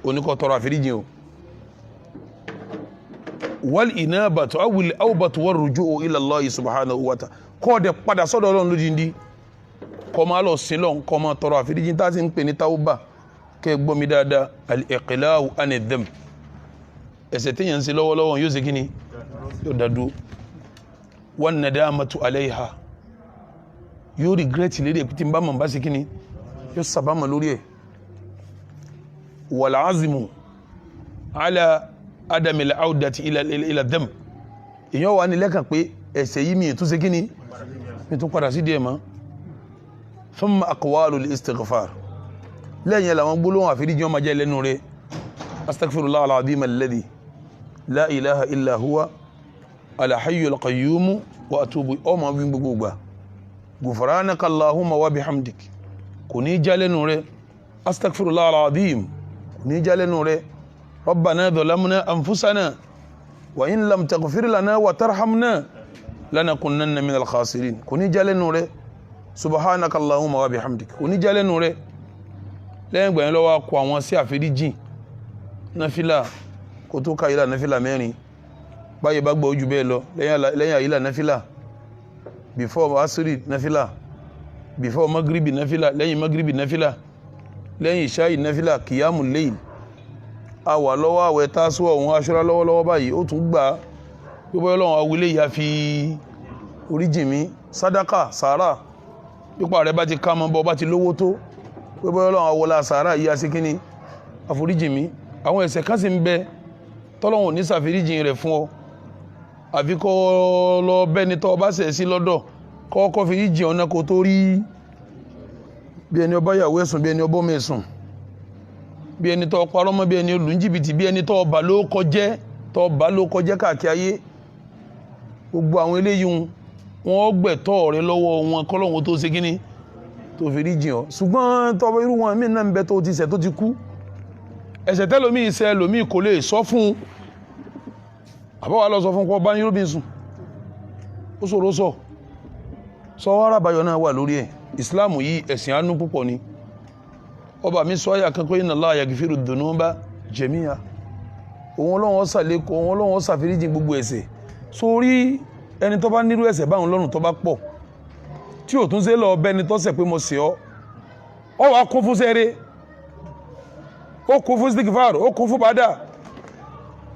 S1: oníkọ̀ tọrọ àforíjì o wal inabatu awil awbatu war ruju'u ila Allah subhanahu wa ta'ala kọ́ dẹ̀ padà sọ́dọ̀ Ọlọ́run lódìndí kọ́ máa lọ sílọ̀ kọ́ máa tọrọ àforíjì tá sì ń pè ní tàwùbà kẹ́ gbọ́ mi dáadáa al-iqla'u ani dhanb ẹ̀ṣẹ̀ tí yẹn ń ṣe lọ́wọ́lọ́wọ́ yóò ṣe kíni yóò dádú wan nadamatu alayha yóò regret lérí ẹ̀kú tí ń bá mọ̀ bá ṣe kíni yóò sàbámọ̀ lórí ẹ̀ wal azmu ala adami al-audati ila dhanb èèyàn wà ní lẹ́kàn pé ẹ̀ṣẹ̀ yìí mi tún ṣe kíni mi tún padà sí díẹ̀ mọ́ thumma aqwalul istighfar lẹ́yìn làwọn gbólóhùn àforíjì wọn máa jẹ́ lẹ́nu rẹ̀ astaghfirullah al-azim alladhi la ilaha illa huwa al-hayyul qayyum wa atubu ọmọ bí gbogbo gbà gufranaka allahumma wa bihamdik kò ní já lẹ́nu rẹ̀ astaghfirullah al-azim kò ní já lẹ́nu rẹ̀ rabbana dhalamna anfusana wa in lam taghfir lana wa tarhamna lanakunanna minal khasirin kò ní já lẹ́nu rẹ̀ subhanaka allahumma wa bihamdik kò ní já lẹ́nu rẹ̀ lẹ́yìn gbẹ̀yìn lọ́wọ́ kọ àwọn sí àforíjì náfílà kò tó ká ìlà náfílà mẹ́rin báyìí bá gbọ́ ojú bẹ́ẹ̀ lọ lẹ́yìn àyílà náfílà before asiri náfílà before magribi náfílà lẹ́yìn magribi náfílà lẹ́yìn ìṣáì náfílà kìyàmù layl a wà lọ́wọ́ àwẹ̀ tásùwà òun aṣọ́rá lọ́wọ́lọ́wọ́ báyìí ó tún gbà pípọ́ ọlọ́run awilé ìyá fi oríjì mi sádàkà sàárà pípa rẹ̀ bá ti ká mọ́ bọ́ bá ti lówó tó pípọ́ ọlọ́run awọlá sàárà ìyá sí kíní àforíjì mi àwọn ẹ̀ṣẹ̀ kan sì ń bẹ tọ́lọ́run ní ṣàforíjì rẹ̀ fún ọ àfi kọ́ lọ bẹ́ni tọ́ bá ṣẹ̀ sí lọ́dọ̀ kọ́kọ́ fi yíjì ọ̀nà kò tó rí bí ẹni ọba yàwó ẹ̀sùn bí ẹni ọbọ̀ mẹ́sùn bí ẹni tọ́ parọ́ mọ́ bí ẹni olùjìbìtì bí ẹni tọ́ bà ló kọjẹ́ káàkiri ayé gbogbo àwọn eléyìí wọn gbẹ̀tọ́ rẹ lọ́wọ́ wọn kọ́lọ́hún tó ṣe kíní tó fi rí jìn ọ́ ṣùgbọ́n tọ́ irú wọn míì náà ń bẹ tó ti ṣẹ̀ tó ti kú ẹ̀ṣẹ̀ tẹ́lómi ìṣẹ́ lómi kò lè sọ fún àbáwá lọ sọ fún kọ́ bá yín lóbi sùn ó ṣòro sọ wàrà báyọ̀ náà wà lórí ẹ̀ ìsìláàmù yìí ẹ̀sìn àánú púpọ̀ ni ọba mi sọ àyà kankan inna Allah yaghfiru dhunuba jami'a òun ọlọ́run ọ̀sàlẹ́kọ̀ òun ọlọ́run ọ̀sàfẹ́ríjì gbogbo ẹ̀ṣẹ̀ sórí ẹni tó bá nírú ẹ̀ṣẹ̀ báwọn lọ́rùn tó bá pọ̀ tí ò tún ṣe lọ bẹ́ni tó ṣẹ̀ pé mo ṣẹ̀ ọ́ ọ wàá kún fún sẹ́rẹ́ ó kún fún stikfar ó kún fún bàdà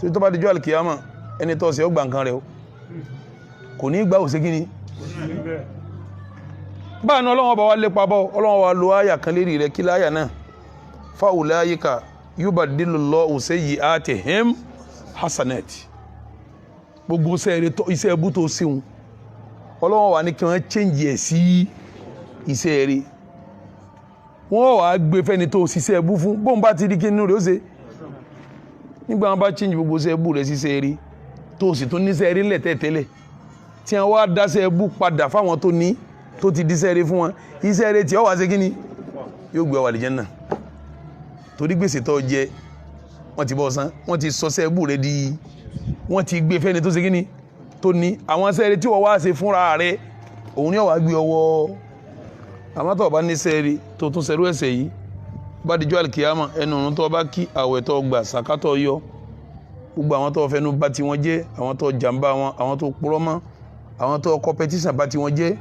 S1: tó tó bá dijọ́ alkiyama ẹni tó ṣẹ̀ ó gbà nǹkan rẹ̀ o kò ní gbà òṣè kíni báyìí ọlọ́run ọba wa lépa bọ́ ọlọ́run wa lo àyà kan lérí rẹ̀ kí láyà náà fa ulaika yubaddilullahu sayyi'atihim hasanat gbogbo iṣẹ́ ẹbú tó síun ọlọ́run wà ní kí wọ́n change ẹ̀ sí iṣẹ́ rẹ̀ wọ́n wà á gbé fẹ́ni tó ṣiṣẹ́ ẹbú fún bóun bá ti rí kí nínú rẹ̀ ó ṣe nígbà wọn bá change gbogbo iṣẹ́ ẹbú rẹ̀ síṣẹ́ rẹ̀ tó sì tún níṣẹ́ rẹ̀ ńlẹ̀ tẹ́tẹ́lẹ̀ tí wọ́n wá dáṣẹ́ ẹbú padà fáwọn tó ní tó ti díṣẹ́ rẹ̀ fún wọn iṣẹ́ rẹ̀ tí ó wá ṣe kíni yóò gbé wà lè Jánnà torí gbèsè tó jẹ wọ́n ti bọ́ san wọ́n ti sọ sẹ́ẹ̀bù rẹ̀ di wọ́n ti gbé fẹ́ni tó ṣe kíni tó ní àwọn sẹ́ẹ̀rẹ̀ tí wọ́n wá ṣe fúnra rẹ̀ òun ni wọ́n gbé ọwọ́ àmọ́ tó bá ní sẹ́ẹ̀rẹ̀ tó tún ṣerú ẹ̀ṣẹ̀ yìí bá dijọ́ àlìkìyàmọ̀ ẹnu òun tó bá kí àwẹ̀ tó gbà sàkátọ̀ yọ gbogbo àwọn tó fẹnu bá ti wọn jẹ́ àwọn tó jàǹbá wọn àwọn tó purọ́ mọ́ àwọn tó competition bá ti wọn jẹ́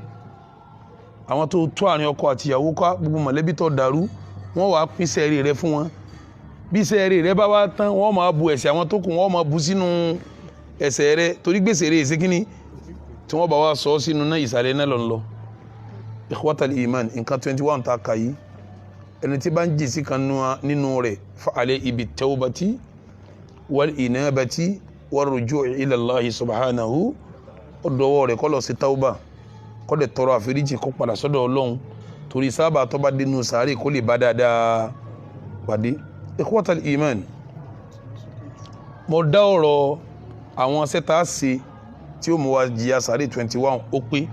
S1: àwọn tó tó àárín ọkọ àtìyàwó ká gbogbo mọ̀lẹ́bí tó dàrú wọ́n wàá pín sẹ́ẹ̀rì rẹ fún wọn bí sẹ́ẹ̀rì rẹ bá wá tán wọ́n máa bu ẹ̀ṣẹ̀ àwọn tó kù wọ́n máa bu sínú ẹ̀ṣẹ̀ rẹ torí gbèsè rẹ èsì kínní tí wọ́n bá wá sọ sínú náà ìsàlẹ̀ náà lọ́nlọ́ ikhwatal iman nǹkan 21 ta kà yìí ẹni tí bá ń jì sí kan nínú rẹ̀ fa alayhi bit tawbati wal inabati war ruju'i ila Allah subhanahu ọdọwọ́ rẹ̀ kó lọ sí tauba kó dẹ̀ tọrọ àforíjì kó padà sọ́dọ̀ Ọlọ́run torí sábà tó bá dénú sàárè kó lè bá dáadáa pàdé. Ikhwatal iman, mo dá ọ̀rọ̀ àwọn sẹ́ta ṣe tí ó mú wa jìyà sàárè 21 ó pé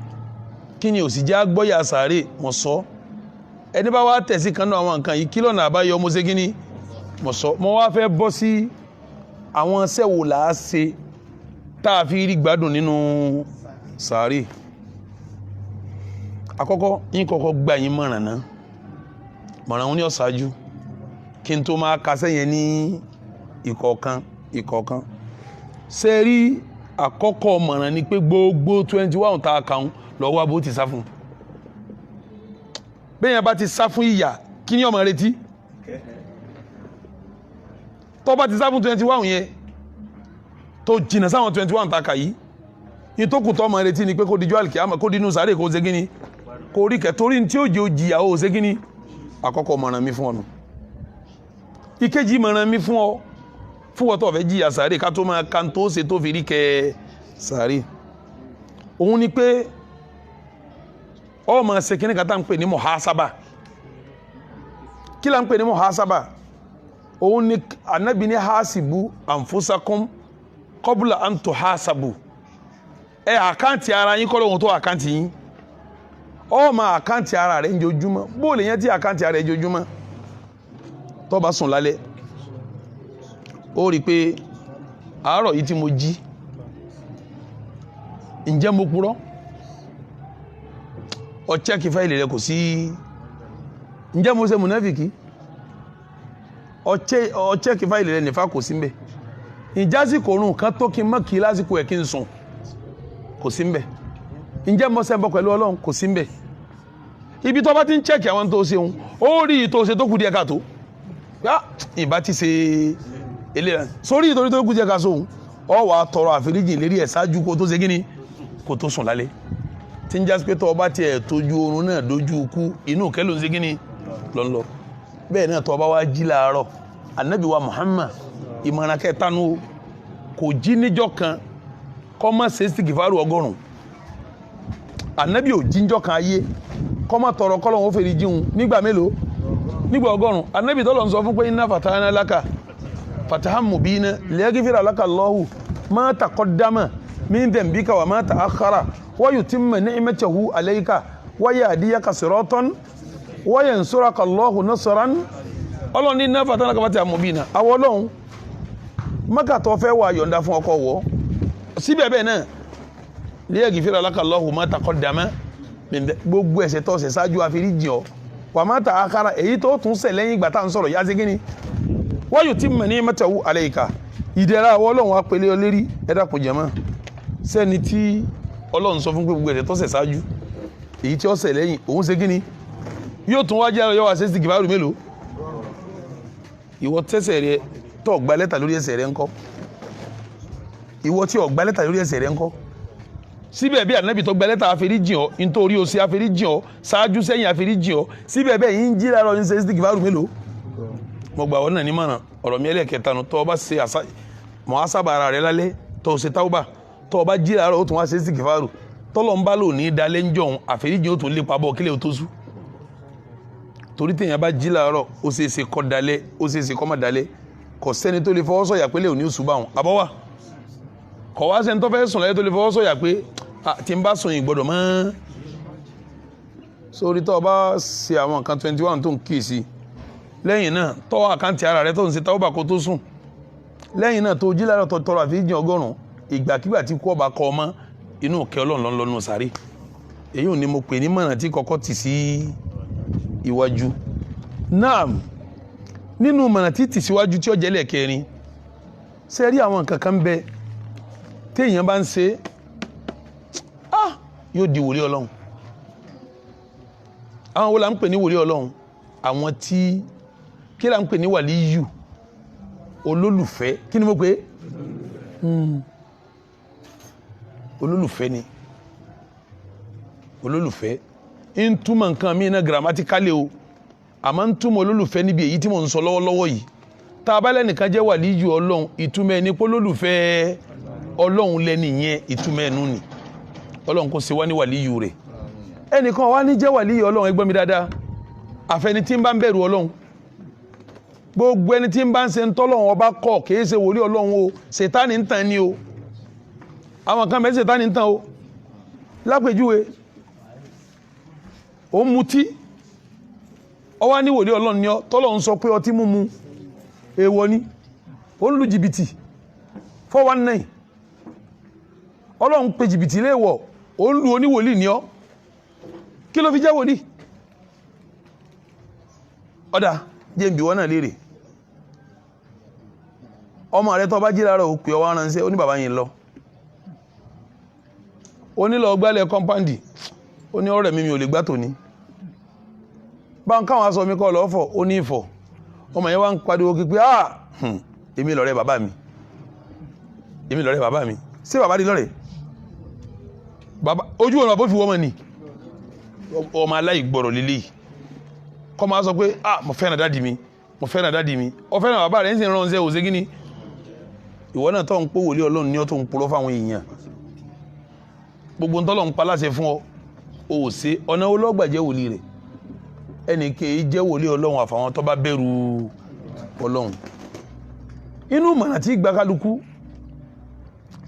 S1: kí ni ò sì já gbọ́yà sàárè mo sọ ẹni bá wá tẹ̀sí kan náà àwọn nǹkan yìí kí lọ́nà àbáyọ mo ṣe kí ni mo sọ mo wá fẹ́ bọ́ sí àwọn sẹ́wò làá ṣe tá a fi rí gbádùn nínú sàárè. Àkọ́kọ́ yín kọ́kọ́ gbà yín mọ̀ràn náà mọ̀ràn wọn ní ọ̀ṣáájú kí n tó máa kásẹ̀ yẹn ní ìkọ̀ọ̀kan ṣe rí àkọ́kọ́ mọ̀ràn ni pé gbogbo 21 tá a kàn lọ́wọ́ abó ti sá fún bẹ́yẹn bá ti sá fún ìyà kí ni ọmọ retí tó bá ti sá fún 21 yẹn tó jìnnà sáwọn 21 tá a kà yìí ní tó kù tó ọmọ retí ni pé kó dijú àlìkíyámà kó dínú sáré kó ṣe kíni kó rí kẹ torí tí ó jẹ́ òjìyà ó ṣe kíni. Àkọ́kọ́ mọ̀ràn mi fún ọ nù. Ìkejì mọ̀ràn mi fún ọ fún ọ tó fẹ́ jìyà sáré ká tó máa kan tó ṣe tó fi rí kẹ sáré òun ni pé ọ máa ṣe kíní kátà ń pè ní muhasaba. Kí la ń pè ní muhasaba? Òun ni Ànábì ní hasibu anfusakum qabla an tuhasabu. Àkáǹtì ara yín kọ́ lóhun tó àkáǹtì yín ọ máa àkáǹtì ara rẹ̀ ń jojúmọ́ bó lè yẹn tí àkáǹtì ara rẹ̀ jojúmọ́ tó bá sùn lálẹ́ ó rí pé àárọ̀ yìí tí mo jí ǹjẹ́ mo purọ́ ọ chẹ́kì fáìlì rẹ̀ kò sí ǹjẹ́ mo ṣe mùnáfìkì ọ chẹ́kì fáìlì rẹ̀ nífà kò sí mbẹ̀ ìjásìkò orun kan tó kí n mọ́ kí lásìkò ẹ̀ kí n sùn kò sí mbẹ̀ ǹjẹ́ mo ṣẹbọ pẹ̀lú Ọlọ́run kò sí mbẹ̀ ibi tó bá ti ń chẹ́kì àwọn tó ṣeun ó rí tó ṣe tó kù díẹ̀ káàtó ìbá ti ṣe eléra sórí ìtorí tó kù díẹ̀ káàtó ọ wà tọrọ àforíjì lérí ẹ̀ ṣáájú kó tó ṣe kíni kó tó sùn lálẹ́ tí ń jásí pé tó bá tiẹ̀ tójú oorun náà dójú ikú inú kẹ́ ló ń ṣe kíni lọ́nlọ́ bẹ́ẹ̀ náà tó bá wá jí láàárọ̀ Ànábì wa Muhammad ìmọ̀ràn kẹtanu kò jí níjọ́ kan kọ́ mọ́ ṣe istighfaru 100 Ànábì ò jíjọ́ kan ayé kọ́ mọ́ tọrọ kọ́lọ̀ wọn fèrè jíun nígbà mélòó nígbà 100 Ànábì tọ́lọ̀ ń sọ fún pé inna fatahna laka fatahan mubina liyaghfira laka Allahu ma taqaddama min dhanbika wa ma ta'akhkhara wa yutimma ni'matahu alayka wa yahdiyaka siratan wa yansuraka Allahu nasran Ọlọ́run ní inna fatahna laka fatahan mubina àwọn Ọlọ́run Mákà tó fẹ́ wà yọ̀ǹda fún ọkọ̀ wọ́ síbẹ̀ bẹ́ẹ̀ náà liyaghfira laka Allahu ma taqaddama gbogbo ẹ̀ṣẹ̀ tó ṣẹ̀ ṣáájú àforíjì ọ́ wa ma ta'akhkhara èyí tó tún ṣẹ̀ lẹ́yìn ìgbà tá ń sọ̀rọ̀ yá sí kíni wa yutimma ni'matahu alayka ìdẹ̀ra àwọn Ọlọ́run wa pẹ̀lẹ́ ọlérí ẹ̀dá kò jẹ́mọ́ sẹ́ni tí Ọlọ́run sọ fún gbogbo ẹ̀ṣẹ̀ tó ṣẹ̀ ṣáájú èyí tí ó ṣẹ̀ lẹ́yìn òun ṣe kíni yóò tún wá jẹ́ ọyọ́ wa ṣe sí kìbárù mélòó ìwọ tẹ́ṣẹ̀ rẹ tó gba lẹ́tà lórí ẹ̀ṣẹ̀ rẹ ńkọ́ ìwọ tí ó gba lẹ́tà lórí ẹ̀ṣẹ̀ rẹ ńkọ́ síbẹ̀ bí Ànábì tó gba lẹ́tà àforíjì ọ́ nítorí o ṣe àforíjì ọ́ ṣáájú sẹ́yìn àforíjì ọ́ síbẹ̀ bẹ́ẹ̀ yín jí láàárọ̀ yín ṣe istighfaru mélòó mo gbà wọ́n náà ní mọ̀nà ọ̀rọ̀ mi ẹlẹ́kẹta nu tó o bá ṣe muhasaba ara rẹ lálẹ́ tó o ṣe tauba tó o bá jí láàárọ̀ ó tún wá ṣe istighfaru tọ́lọ̀ ń bá lò ní dalẹ́ ń jọ̀hún àforíjì ó tún lépa bọ́ kílẹ̀ ó tó sú torí téèyàn bá jí láàárọ̀ ó ṣe é ṣe kó dalẹ́ ó ṣe é ṣe kó má dalẹ́ kò sẹ́ni tó lè fọwọ́ sọ̀yà pé lè òní oṣù bá wọn àbọ̀wà kọ̀ wá sẹ́ni tó fẹ́ sùn láyé tó lè fọwọ́ sọ̀yà pé tí n bá sùn yìí gbọ́dọ̀ mọ́ sórí tó o bá ṣe àwọn nǹkan 21 tó ń kí sí lẹ́yìn náà tọ́ àkáǹtì ara rẹ tó ń ṣe tàwọ́bà kó tó sùn lẹ́yìn náà tó jí láàárọ̀ tó tọrọ àforíjì 100 ìgbàkigbà tí kú ọba kọ ọmọ inú kẹ Ọlọ́run lọ́nù sáré èyí ò ní mo pè ní mọ̀ràn tí kọ́kọ́ tì sí iwájú náà nínú mọ̀nà tí tì síwájú tí ó jẹ́ lẹ́ẹ̀kẹrin ṣe rí àwọn nǹkan kan bẹ téèyàn bá ń ṣe yóò di wòlíì Ọlọ́run àwọn wo la ń pè ní wòlíì Ọlọ́run àwọn tí kí la ń pè ní wàlíyù olólùfẹ́ kí ni mo pè olólùfẹ́ ni olólùfẹ́ ń túmọ̀ nǹkan mí náà grammatically o àmọ́ ń túmọ̀ olólùfẹ́ níbi èyí tí mò ń sọ lọ́wọ́lọ́wọ́ yìí tá a bá lẹ́nìkan jẹ́ wàlíyù ọlọ́run ìtumọ̀ ẹni pé olólùfẹ́ ọlọ́run lẹ́ni yẹn ìtumọ̀ ẹnu ni ọlọ́run kò ṣe wá ní wàlíyù rẹ̀ ẹnìkan wá ní jẹ́ wàlíyù ọlọ́run ẹgbẹ́ mi dáadáa àfẹni tí ń bá ń bẹ̀rù ọlọ́run gbogbo ẹni tí ń bá ń ṣe ń tọ́lọ́run ọba kọ̀ kìí ṣe wòlíì ọlọ́run o ṣètánì ń tàn ní o àwọn kan bẹ́ẹ̀ ṣètánì ń tàn o lápèjúwe ó ń mutí ọwá ní wòlíì ọlọ́run ni ọ tọ́lọ́run sọ pé ọtí mímu èèwọ̀ ni ó ń lu jìbìtì 419 ọlọ́run pe jìbìtì léèwọ̀ ó ń lu oníwòlíì ni ọ kí ló fi jẹ́ wòlíì ọ̀dà jẹ́ ìbí wọn náà léèrè ọmọ rẹ tó bá jí láàárọ̀ òpè ọwọ́ aránṣẹ́ ó ní bàbá yẹn lọ ó ní lọ gbálẹ̀ kọ́mpáǹdì ó ní ọ̀rẹ́ mi ò lè gbá tòní bá ń káwọn aṣọ mi kọ́ lọ́ fọ̀ ó ní ìfọ̀ ọmọ yẹn wá ń pariwo kí pé èmi lọ̀rẹ́ bàbá mi èmi lọ̀rẹ́ bàbá mi ṣé bàbá di lọ́rẹ́ bàbá ojú ọ̀nà bó fi wọ́n mọ̀ ni ọmọ aláìgbọ̀rọ̀ lélẹ́yìí kọ́ máa sọ pé mo fẹ́ràn dáàdì mi mo fẹ́ràn dáàdì mi ọ fẹ́ràn bàbá rẹ̀ ń sì ń ránṣẹ́ òṣè gíní ìwọ náà tó ń pò wòlíì ọlọ́run ní ọ tó ń purọ́ fáwọn èèyàn gbogbo ntọ́lọ̀ ń pa láṣẹ fún ọ òṣè ọ̀nà olóògbàjẹ́ wòlíì rẹ̀ ẹnì kèé jẹ́ wòlíì ọlọ́run àfàwọn tó bá bẹ̀rù ọlọ́run inú mọ̀nà tí gba kálukú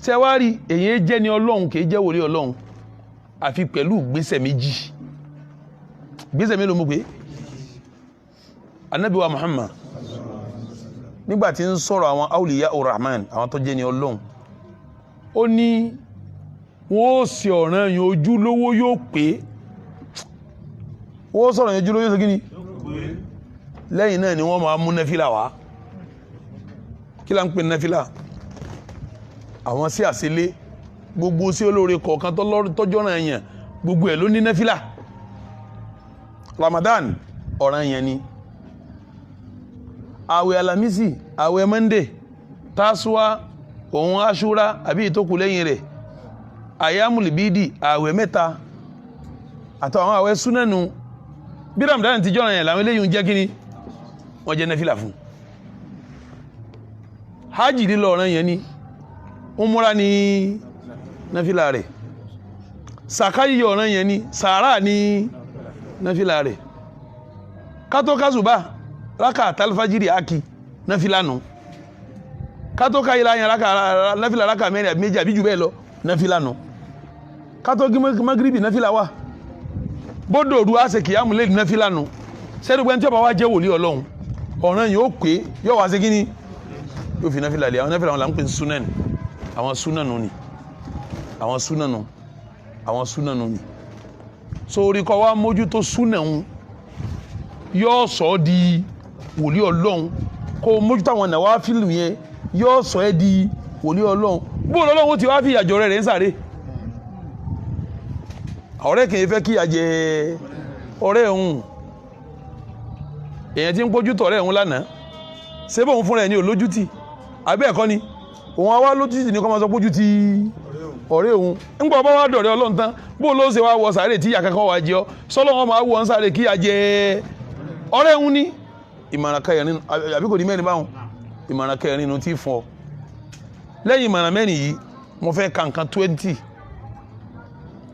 S1: ṣẹwárí èyí jẹ́ ni ọlọ́run kèé jẹ́ wòlíì ọlọ́run àfi pẹ̀lú gbésẹ̀ méjì gbésẹ̀ mélòó mú pé Ànábì wa Muhammad nígbàtí ń sọ̀rọ̀ àwọn awliya urrahman àwọn tó jẹ́ ni ọlọ́run ó ní wọ́n sì ọ̀ràn yẹn ojúlówó yóò pé wọ́n sọ̀rọ̀ yẹn ojúlówó yóò sọ gíní lẹ́yìn náà ni wọ́n máa mú nẹ́fílà wá kí la ń pè nẹ́fílà àwọn sí àṣelé gbogbo sí olóore kọ̀ọ̀kan tọ́jọ́ náà yẹn gbogbo ẹ̀ ló ní nẹ́fílà Ramadan ọ̀ràn yẹn ni àwẹ̀ alamisi àwẹ̀ monday tásúwá òun aṣúra àbí ìtókù lẹ́yìn rẹ̀ àyámùlìbídì àwẹ̀ mẹ́ta àtàwọn àwẹ̀ súnẹ́nu bí Ramadan ti jọ́ràn yẹn làwọn eléyìí jẹ́ kíní wọ́n jẹ́ nẹ́fìlà fún hajj lílọ ọ̀ràn yẹn ni umura ní nẹ́fìlà rẹ̀ sàkáyíyọ ọ̀ràn yẹn ni sàárà ní nẹ́fìlà rẹ̀ kátó kásùbà raka talfajiri aki nafila nu kato ka ila yan raka nafila raka mẹ́rin àbí méjì àbí jù bẹ́ẹ̀ lọ nafila nu kato magribi nafila wa bodo ru ase kiyamu le nafila nu se do gbe nti ó bá wá jẹ́ wòlíì Ọlọ́hun ọ̀ràn yìí ó pé yó wá ṣe kíni yó fi nafila le àwọn nafila wọn la ń pè sunan àwọn sunanu ni àwọn sunanu àwọn sunanu ni so rí kó wá mójútó sunan yó sọ di wòlíì Ọlọ́run kó mójútó àwọn nàwáfílù yẹn yóò sọ ẹ́ di wòlíì Ọlọ́run bó lọ́lọ́run ti wá fi ìyàjọ rẹ̀ ń sáré ọ̀rẹ́ kìí fẹ́ kí ìyàjẹ ọ̀rẹ́ òun èyàn tí ń pójútó ọ̀rẹ́ òun lánàá ṣé bóun fúnra ẹ̀ ní olójútì àbẹ́ ẹ̀kọ́ ni òun àwa lójútì ní kọ́ máa sọ pójú ti ọ̀rẹ́ òun ń gbọ́ bá wá dọ̀rẹ́ Ọlọ́run tán bó ló ṣe wá wọ sáré tí ìyà kankan wá jẹ ọ sọ́lọ́wọ́n máa wọ ń sáré kí ìyàjẹ ọ̀rẹ́ òun ní ìmọ̀ràn kẹrin nínú àbí kò ní mẹ́rin báwọn ìmọ̀ràn kẹrin nínú tí fún ọ lẹ́yìn ìmọ̀ràn mẹ́rin yìí mo fẹ́ ka nǹkan 20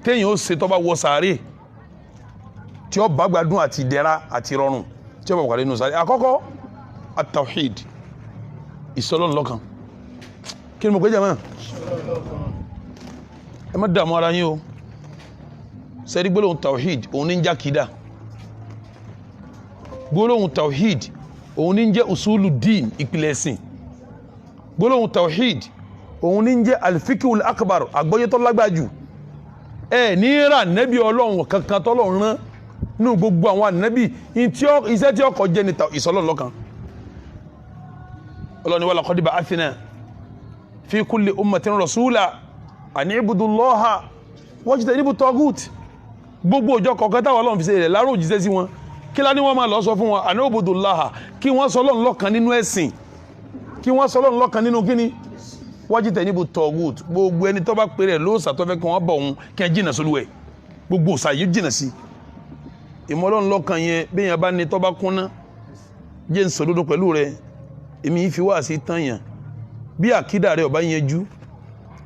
S1: téèyàn ó ṣe tó bá wọ sàárè tí ó bá gbádùn àti ìdẹ̀ra àti rọrùn tí ó bá wà nínú sàárè àkọ́kọ́ at-tawhid ìsọlọ́run lọ́kan kí ni mo pè jẹ́ mọ́ ẹ má dààmú ara yín o sẹ́rí gbólóhùn tawhid òun ní ń jákìdá gbólóhùn tawhid òun ní jẹ́ usulu din ìpìlẹ̀ ẹ̀sìn gbólóhùn tawhid òun ní jẹ́ alfikul akbar àgbọ́yé tó lágbájú ní ra nẹ́bí Ọlọ́run kankan tọ́lọ́run rán nínú gbogbo àwọn ànẹ́bí iṣẹ́ tí ọkọ̀ jẹ́ ní ìsọlọ́run lọ́kan Ọlọ́run ní wa laqad ba'athna fi kulli ummatin rasula an i'budullaha wajtanibu taghut gbogbo ọjọ́ kọ̀ọ̀kan táwọn Ọlọ́run fi ṣe rẹ̀ láró òjíṣẹ́ sí wọn kí lá ní wọ́n máa lọ sọ fún wọn an i'budullaha kí wọ́n sọ Ọlọ́run lọ́kan nínú ẹ̀sìn kí wọ́n sọ Ọlọ́run lọ́kan nínú kíní wajtanibu taghut gbogbo ẹni tó bá pè rẹ̀ lóòsà tó fẹ́ kí wọ́n bọ̀ òun kí wọ́n jìnà sólú ẹ̀ gbogbo òsà yìí jìnà sí ìmọ̀ Ọlọ́run lọ́kàn yẹn bí yẹn bá ní tó bá kúnná jẹ́ ń sòdodo pẹ̀lú rẹ̀ èmi yìí fi wá sí tán yẹn bí àkídà rẹ̀ ọba yẹnjú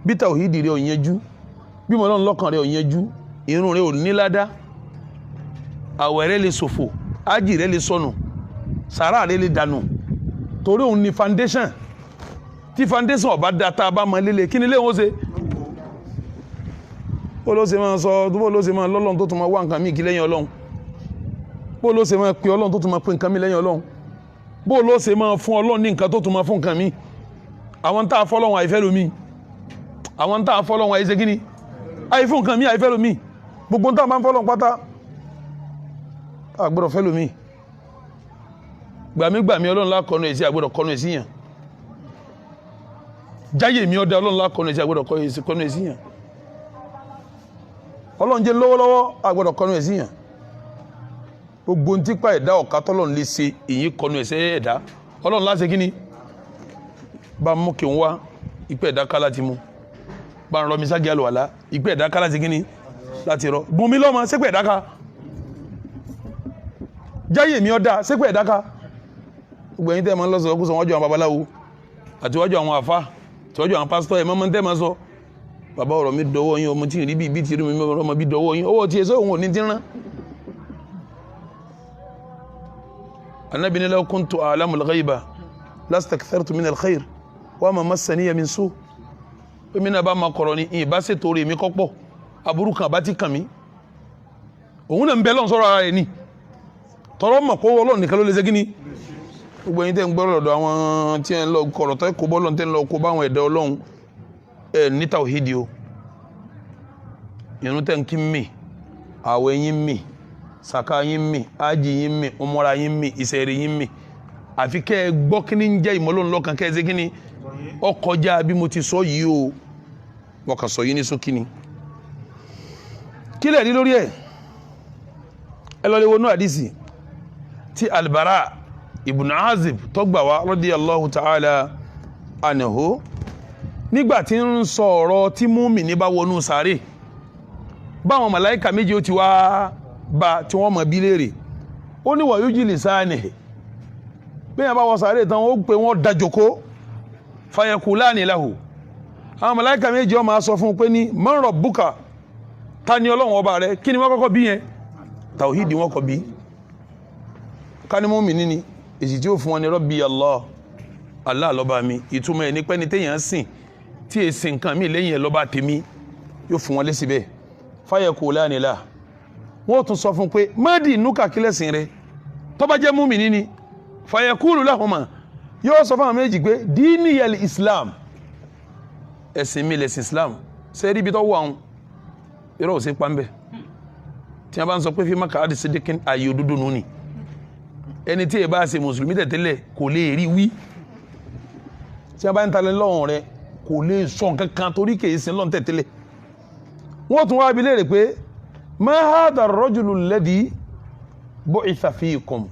S1: bí tàwhídì rẹ̀ ò yẹnjú bí ìmọ̀ Ọlọ́run lọ́kàn rẹ̀ ò yẹnjú irun rẹ̀ ò ní ládá àwẹ̀ rẹ̀ lè ṣòfò ájì rẹ̀ lè sọnù sàrà rẹ̀ lè dànù torí òun ni foundation tí foundation ọba data bá mọ líle kí ni lè wọ́n ṣe bó ló ṣe máa sọ bó ló ṣe máa lọ́lọ́run tó tún máa wá nǹkan míì kí lẹ́yìn Ọlọ́run bó ló ṣe máa pe Ọlọ́run tó tún máa pe nǹkan míì lẹ́yìn Ọlọ́run bó ló ṣe máa fún Ọlọ́run ní nǹkan tó tún máa fún nǹkan míì àwọn tá a fọ́lọ́run àìfẹ́ lomi àwọn tá a fọ́lọ́run àìṣe kíni àìfún nǹkan míì àìfẹ́ lomi gbogbo tá a máa ń fọ́lọ́run pátá àgbọ̀dọ̀ fẹ́ lomi gbàmígbàmí Ọlọ́run lákọ̀ọ́nù èsì àgbọ̀dọ̀ kọ́nù èsì yàn jáyè mi ọdẹ Ọlọ́run lákọ̀ọ́nù èsì àgbọ̀dọ̀ kọ́nù èsì yàn Ọlọ́run jẹ́ lọ́wọ́lọ́wọ́ àgbọ̀dọ̀ kọ́nù èsì yàn gbogbo ntí pa ẹ̀dá ọ̀ká tọ́lọ́run lè ṣe èyí kọ́nù ẹ̀sẹ̀ ẹ̀dá Ọlọ́run láṣẹ kí ni bá mú kí n wá ìpẹ́ ẹ̀dá ká láti mú bá ń rọ mi ságì àlùwàlá ìpẹ́ ẹ̀dá ká láti kí ni láti rọ bùnmi lọ́mọ sépè ẹ̀dá ká jáyè mi ọ̀dà sépè ẹ̀dá ká gbogbo ẹ̀yin tẹ́ ẹ máa ń lọ́sọ̀rọ̀ kó sọ wọ́n jọ àwọn babaláwo àti wọ́n jọ àwọn àfa àti wọ́n jọ àwọn pásítọ̀ ẹ̀ mọ́mọ́ tẹ́ ẹ máa sọ bàbá ọ̀rọ̀ mi dọwọ́ yín ọmọ tí ì rí bí ti rí mi ọmọ bí dọwọ́ yín owó tí ẹ sọ òun ò ní ti rán. Ànábì ní law kuntu a'lamul ghaiba lastakthartu minal khair wa ma massaniya min su' pé mi náà bá máa kọ̀rọ̀ ni ìbá ṣètò rẹ̀ mi kọ́pọ̀ aburú kan bá ti kàn mí òun náà ń bẹ lọ́n sọ̀rọ̀ ara rẹ̀ ni tọrọ mọ̀ kó Ọlọ́run nìkan ló lè ṣe kí ni gbogbo ẹ̀yin tẹ́ ń gbọ́ lọ́dọ̀ àwọn tí ẹ ń lọ kọ̀rọ̀ tó kó bọ́ọ̀lù tẹ́ ń lọ kó bá àwọn ẹ̀dá Ọlọ́run ẹ̀ ní tàwhídì o ìrun tẹ́ ń kí mì àwẹ̀ yín mì sàká yín mì ájì yín mì umura yín mì ìsẹ̀rí yín mì àfi kẹ́ ẹ gbọ́ kí ni ń jẹ́ ìmọ̀ Ọlọ́run lọ́kàn kẹ́ ẹ ṣe kí ni ọkọjá bí mo ti sọ yìí o wọ́n kà sọ yìí ní sókí ni kí lẹ̀ rí lórí ẹ̀ ẹ lọ lè wọnú àdìsí tí Al-Bara Ibn Azib tó gbà wá radiyallahu ta'ala anhu nígbà tí ń sọ ọ̀rọ̀ tí mùmínì bá wọnú sàárè báwọn màláíkà méjì ó ti wá bá tí wọ́n mọ̀ bí léèrè ó ní wa yujlisanihi bí yẹn bá wọ sàárè tán ó pé wọ́n dajòkó fayakulani lahu àwọn màláíkà méjì ó máa sọ fún un pé ní man rabbuka ta ni Ọlọ́run ọba rẹ kí ni wọ́n kọ́kọ́ bí yẹn tàwhídì wọn kọ́ bí ká ní mùmínì ni èsì tí ó fún wọn ni Rabbi Allah lọ́ba mi ìtumọ̀ ẹ̀ ní pẹ́ni téèyàn sìn tí èsì nǹkan mi lẹ́yìn ẹ̀ lọ́ba tèmi yóò fún wọn lésì bẹ́ẹ̀ fayakulani lahu wọ́n tún sọ fún pé mọ́dì núkà kílẹ̀sìn rẹ tó bá jẹ́ mùmínì ni fayakulu lahuma yóò sọ fún àwọn méjì pé diniyal Islam ẹ̀sìn mi lẹ̀sìn Islam sẹ́ẹ̀rí ibi tó wà wọn irọ́ ò sí pàmbẹ́ tí a bá ń sọ pé fi maka adi sidikin ayé òdodo nù ni ẹni tí ẹ bá ṣe mùsùlùmí tẹ̀tẹ̀lẹ̀ kò lè rí wí tí a bá ń talẹ̀ lọ́wọ́n rẹ kò lè sọ nǹkan kan torí kèé sin lọ́n tẹ̀tẹ̀lẹ̀ wọ́n tún wá bi léèrè pé ma hadha ar-rajulu alladhi bu'itha fiikum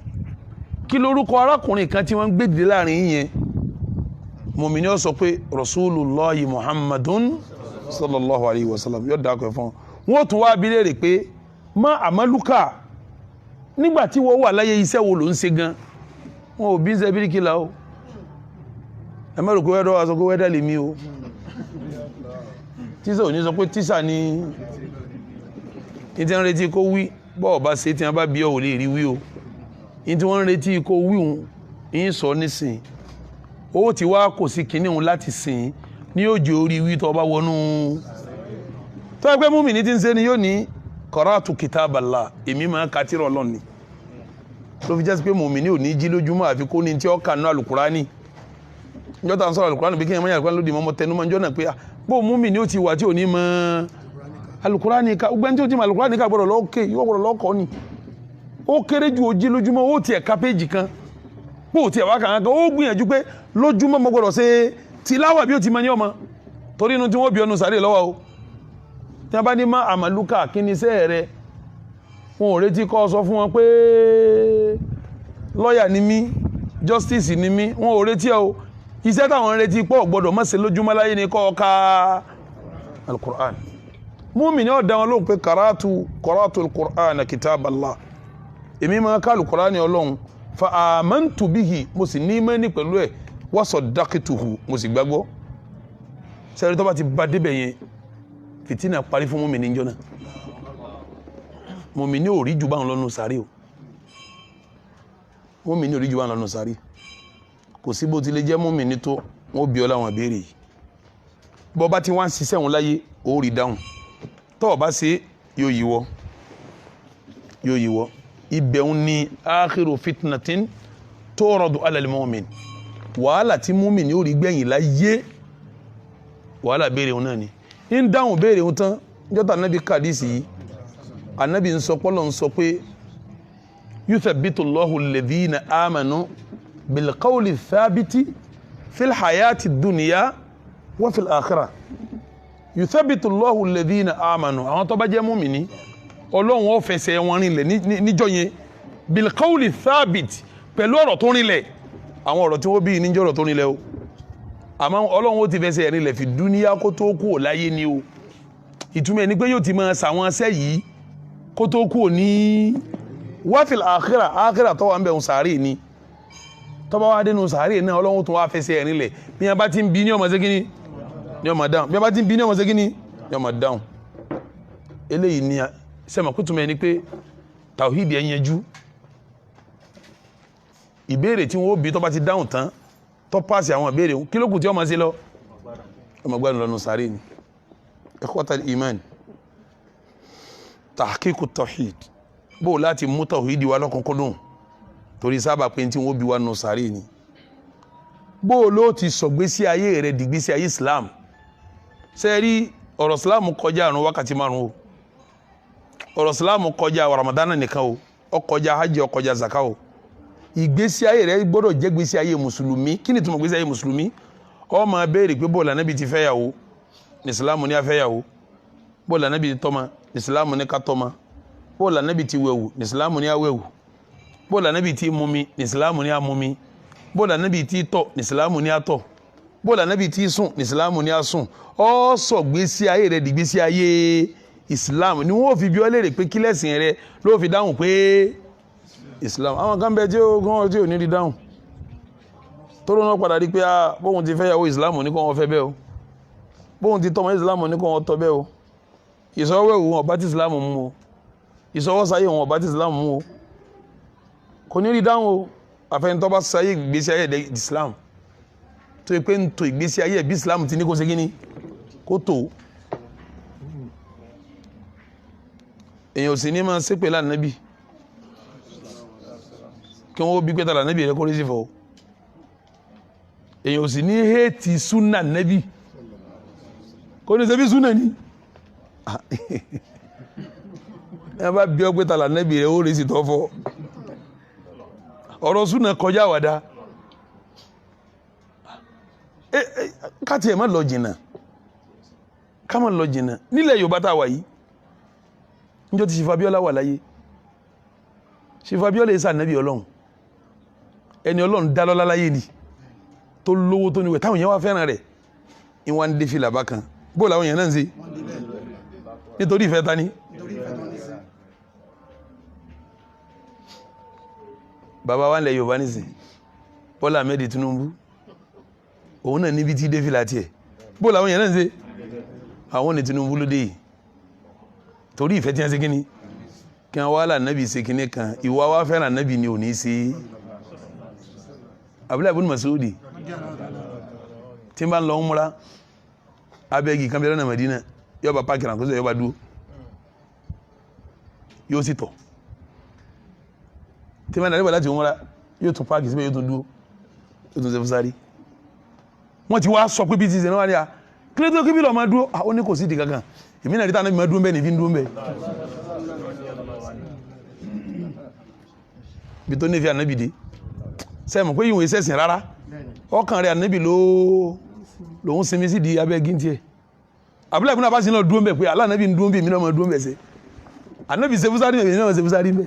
S1: kí lórúkọ arákùnrin kan tí wọ́n gbé dìde láàrin yẹn mùmínì ó sọ pé rasulullahi muhammadun sallallahu alayhi wa sallam yóò dákọ̀ fún wọn tún wá bi léèrè pé má àmàlùkà nígbà tí wọ́n wà láyé iṣẹ́ wo ló ń ṣe gan wọn ò bí ń ṣe bíríkìlà o ẹ má rò pé wẹ́dọ̀ wá sọ pé wẹ́dà lè mí o tíṣà ò ní sọ pé tíṣà ni ní tí wọ́n retí kó wí bọ́ọ̀ bá ṣe tí wọ́n bá bí ọ̀ ò lè rí wí o ní tí wọ́n retí kó wí òun ń sọ nísìn owó tí wá kò sí kinní òun láti sìn ní yóò jẹ́ orí wí tó bá wọnú tó ẹgbẹ́ mùmínì tí ń ṣe ni yóò ní qara'tu kitaballah èmi máa ka tírà Ọlọ́run ni ló fi jẹ́ sí pé mùmínì ò ní jí lójúmọ́ àfi kó ní tí ó kà nínú alukurani njọ́ta ń sọ̀rọ̀ alukurani bí kí ẹ̀ mọ́ alukurani lódì mọ́ tẹnu mọ́ njọ́ náà pé bó mùmínì ó ti wà tí ò ní mọ́ alukurani ká gbẹ́ni tí ó ti mọ́ alukurani ká gbọ́dọ̀ lọ́ọ̀kẹ́ yóò gbọ́dọ̀ lọ́ọ̀kọ́ ni ó kéré ju ojí lójúmọ́ ó tiẹ̀ ka péjì kan bó tiẹ̀ wá kàn án ó gbìyànjú pé lójúmọ́ mo gbọ́dọ̀ ṣe tìláwà bí ó ti mọ ní ọmọ torí inú tí wọ́n bí ọnu sáré lọ́wọ́ o tí wọ́n bá ní má àmàlùkà kí ni iṣẹ́ rẹ wọn ò retí kọ́ sọ fún wọn pé lọ́ọ̀yà ni mí justice ni mí wọn ò retí o iṣẹ́ táwọn retí pọ̀ gbọ́dọ̀ má ṣe lójúmọ́ láyé ni kọ́ ka alukur'an mùmínì ó dá wọn lóhùn pé qara'tu alukur'an kitaballah èmi máa ka Al-Qur'ani Ọlọ́run fa amantu bihi mo sì ní ìmánì pẹ̀lú ẹ̀ wa saddaqtuhu mo sì gbàgbọ́ sẹ́rí tó bá ti bá débẹ̀ yẹn fìtínà parí fún mùmínì níjọ́ náà mùmínì ò rí jù báwọn lọ́nu sáré o mùmínì ò rí jù báwọn lọ́nu sáré kò sí bó ti lè jẹ́ mùmínì tó wọ́n bí ọ láwọn béèrè yìí bọ́ bá ti wá ń ṣiṣẹ́ wọn láyé ó rí dáhùn tọ́ ọ bá ṣe yóò yíwọ́ ibẹ̀ ń ní akhiru fitnatin turadu ala al-mu'min wàhálà tí mùmínì ó rí gbẹ̀yìn láyé wàhálà béèrè wọn náà ni ń dáhùn béèrè wọn tán jọ́tà anábì kàdísì yìí anábì ń sọ pọ́lọ̀ ń sọ pé yuthabbitu Allahu alladhina amanu bilqawli thabiti fil hayati dunya wa fil akhirah yuthabbitu Allahu alladhina amanu àwọn tó bá jẹ́ mùmínì Ọlọ́run ó fẹsẹ̀ wọn rinlẹ̀ níjọ́ yẹn bilqawli thabiti pẹ̀lú ọ̀rọ̀ tó rinlẹ̀ àwọn ọ̀rọ̀ tí wọ́n bí níjọ́ ọ̀rọ̀ tó rinlẹ̀ o àmọ́ Ọlọ́run ó ti fẹsẹ̀ ẹ̀rin lẹ̀ fi dúníyà kó tó kú ò láyé ni o ìtumọ̀ ní pé yóò ti máa sàwọn ṣẹ́ yìí kó tó kú ò ní wáfìl àkhírà tó wà ń bẹ̀rù sàárè ni tó bá wá dénú sàárè náà Ọlọ́run tó wá fẹsẹ̀ ẹ̀rin lẹ̀ bí wọ́n bá ti ń bí ní ọmọ ṣe kíní ní ọmọ dáhùn bí wọ́n bá ti ń bí ní ọmọ ṣe kíní ní ọmọ dáhùn eléyìí ni sẹ́mọ̀ kó túmọ̀ ní pé tàwíìdì ẹ̀ yanjú ìbéèrè tí wọ́n bí tó bá ti dáhùn tán tó pàṣẹ àwọn ìbéèrè kí ló kù tí ọmọ sí lọ ọmọ gbádùn lọ́nà sáré ni ikhwatal iman tahqiqu tawhid bó láti mú tawhid wa lọ́kùnkúndùn torí sábà pé tí wọ́n bí wa nù sáré ni bó ló ti sọ̀gbésí ayé rẹ̀ dìgbésí ayé Islam sẹ́rí ọ̀rọ̀ Islam kọjá àrùn wákàtí márùn o ọ̀rọ̀ Islam kọjá Ramadan nìkan o ó kọjá hajj ó kọjá zaka o ìgbésí ayé rẹ gbọ́dọ̀ jẹ́ gbésí ayé mùsùlùmí kí ni túmọ̀ gbésí ayé mùsùlùmí ó máa béèrè pé bọ́ọ̀lù ànábì ti fẹ́yàwó ní ìsìlámù ní afẹ́yàwó bọ́ọ̀lù ànábì ti tọ́mọ ní ìsìlámù ní ká tọ́mọ bọ́ọ̀lù ànábì ti wẹ̀wù ní ìsìlámù ní awẹ̀wù bọ́ọ̀lù ànábì ti mumi ní ìsìlámù ní amumi bọ́ọ̀lù ànábì ti tọ̀ ní ìsìlámù ní atọ̀ bọ́ọ̀lù ànábì ti sùn ní ìsìlámù ní asùn ó sọ gbésí ayé rẹ di gbésí ayé ìsìlámù ni wọ́n fi bi ọ́ léèrè pé kí lẹ́sìn rẹ ló fi dáhùn pé Islam àwọn kan bẹ tí ó gán tí ò ní rí dáhùn tó ló náà padà rí pé bóun ti fẹ́ yàwó Islam ní kó wọn fẹ́ bẹ́ẹ̀ o bóun ti tọmọ Islam ní kó wọn tọ́ bẹ́ẹ̀ o ìsọwọ́ ẹ̀wù wọn ọba tí Islam mú o ìsọwọ́ sáyé wọn ọba tí Islam mú o kò ní rí dáhùn o àfẹnitọ́ bá sáyé ìgbésí ayé ẹ̀dẹ́ Islam tó yẹ pé ń to ìgbésí ayé bí Islam ti ní kó ṣe kí ni kó tó èèyàn ò sì ní máa ṣépè lánàbì kí wọ́n bí pẹ́tàlá nẹ́bí rẹ̀ kórí sí fọ́ èyàn ò sì ní hẹ́ẹ̀tì súnà nẹ́bí kó ní sẹ́bí súnà ní ẹ bá bí ọ pẹ́tàlá nẹ́bí rẹ̀ ó rí sí tọ́ fọ́ ọ̀rọ̀ súnà kọjá wàdá káti ẹ̀ má lọ jìnà ká má lọ jìnà nílẹ̀ Yorùbá tá a wà yìí níjọ́ ti Ṣífù Abíọ́lá wà láyé Ṣífù Abíọ́lá yìí sà nẹ́bí Ọlọ́run ẹni Ọlọ́run dá lọ́lá láyé ni tó lówó tó níwẹ̀ táwọn èèyàn wá fẹ́ràn rẹ̀ ìwọ̀n ń dé fìlà bákan bóòlù àwọn èèyàn náà ń ṣe nítorí ìfẹ́ ta ni bàbá wa ń lẹ Yorùbá nìsín Bọ́lá Ahmed Tinubu òun náà níbi tí dé fìlà tiẹ̀ bóòlù àwọn èèyàn náà ń ṣe àwọn ní Tinubu ló dé yìí torí ìfẹ́ tí wọ́n ṣe kíní kí wọ́n wá là nábì ṣe kíní kan ìwà wa fẹ́ràn nábì ni ò ní ṣe Abdullahi ibn Mas'udi tí n bá ń lọ múra abẹ́gi kan bẹ̀rẹ̀ náà Madina yóò bá páàkì ránṣẹ́ yóò bá dúró yóò sì tọ̀ tí n bá ń darí láti múra yóò tún páàkì síbẹ̀ yóò tún dúró yóò tún ṣe fúsárì wọ́n ti wá sọ pé bí ti ṣe náà wá ní a kílé tó kíbi lọ máa dúró ó ní kò sí ìdí kankan èmi náà rí tánà bí máa dúró bẹ́ẹ̀ ní fi ń dúró bẹ́ẹ̀ bí tó ní fi ànábì dé sẹ́mọ̀ pé yíwọ̀n ìṣẹ́sìn rárá ọkàn rẹ̀ ànábì lòun sinmi sí di abẹ́ gíntì ẹ̀ Abdullahi ibn Abbas náà dúró ń bẹ̀ pé aláànábì ń dúró ń bẹ̀ mí náà máa dúró ń bẹ̀ sẹ́ ànábì ṣe fúsárì mẹ́bí náà ṣe fúsárì mẹ́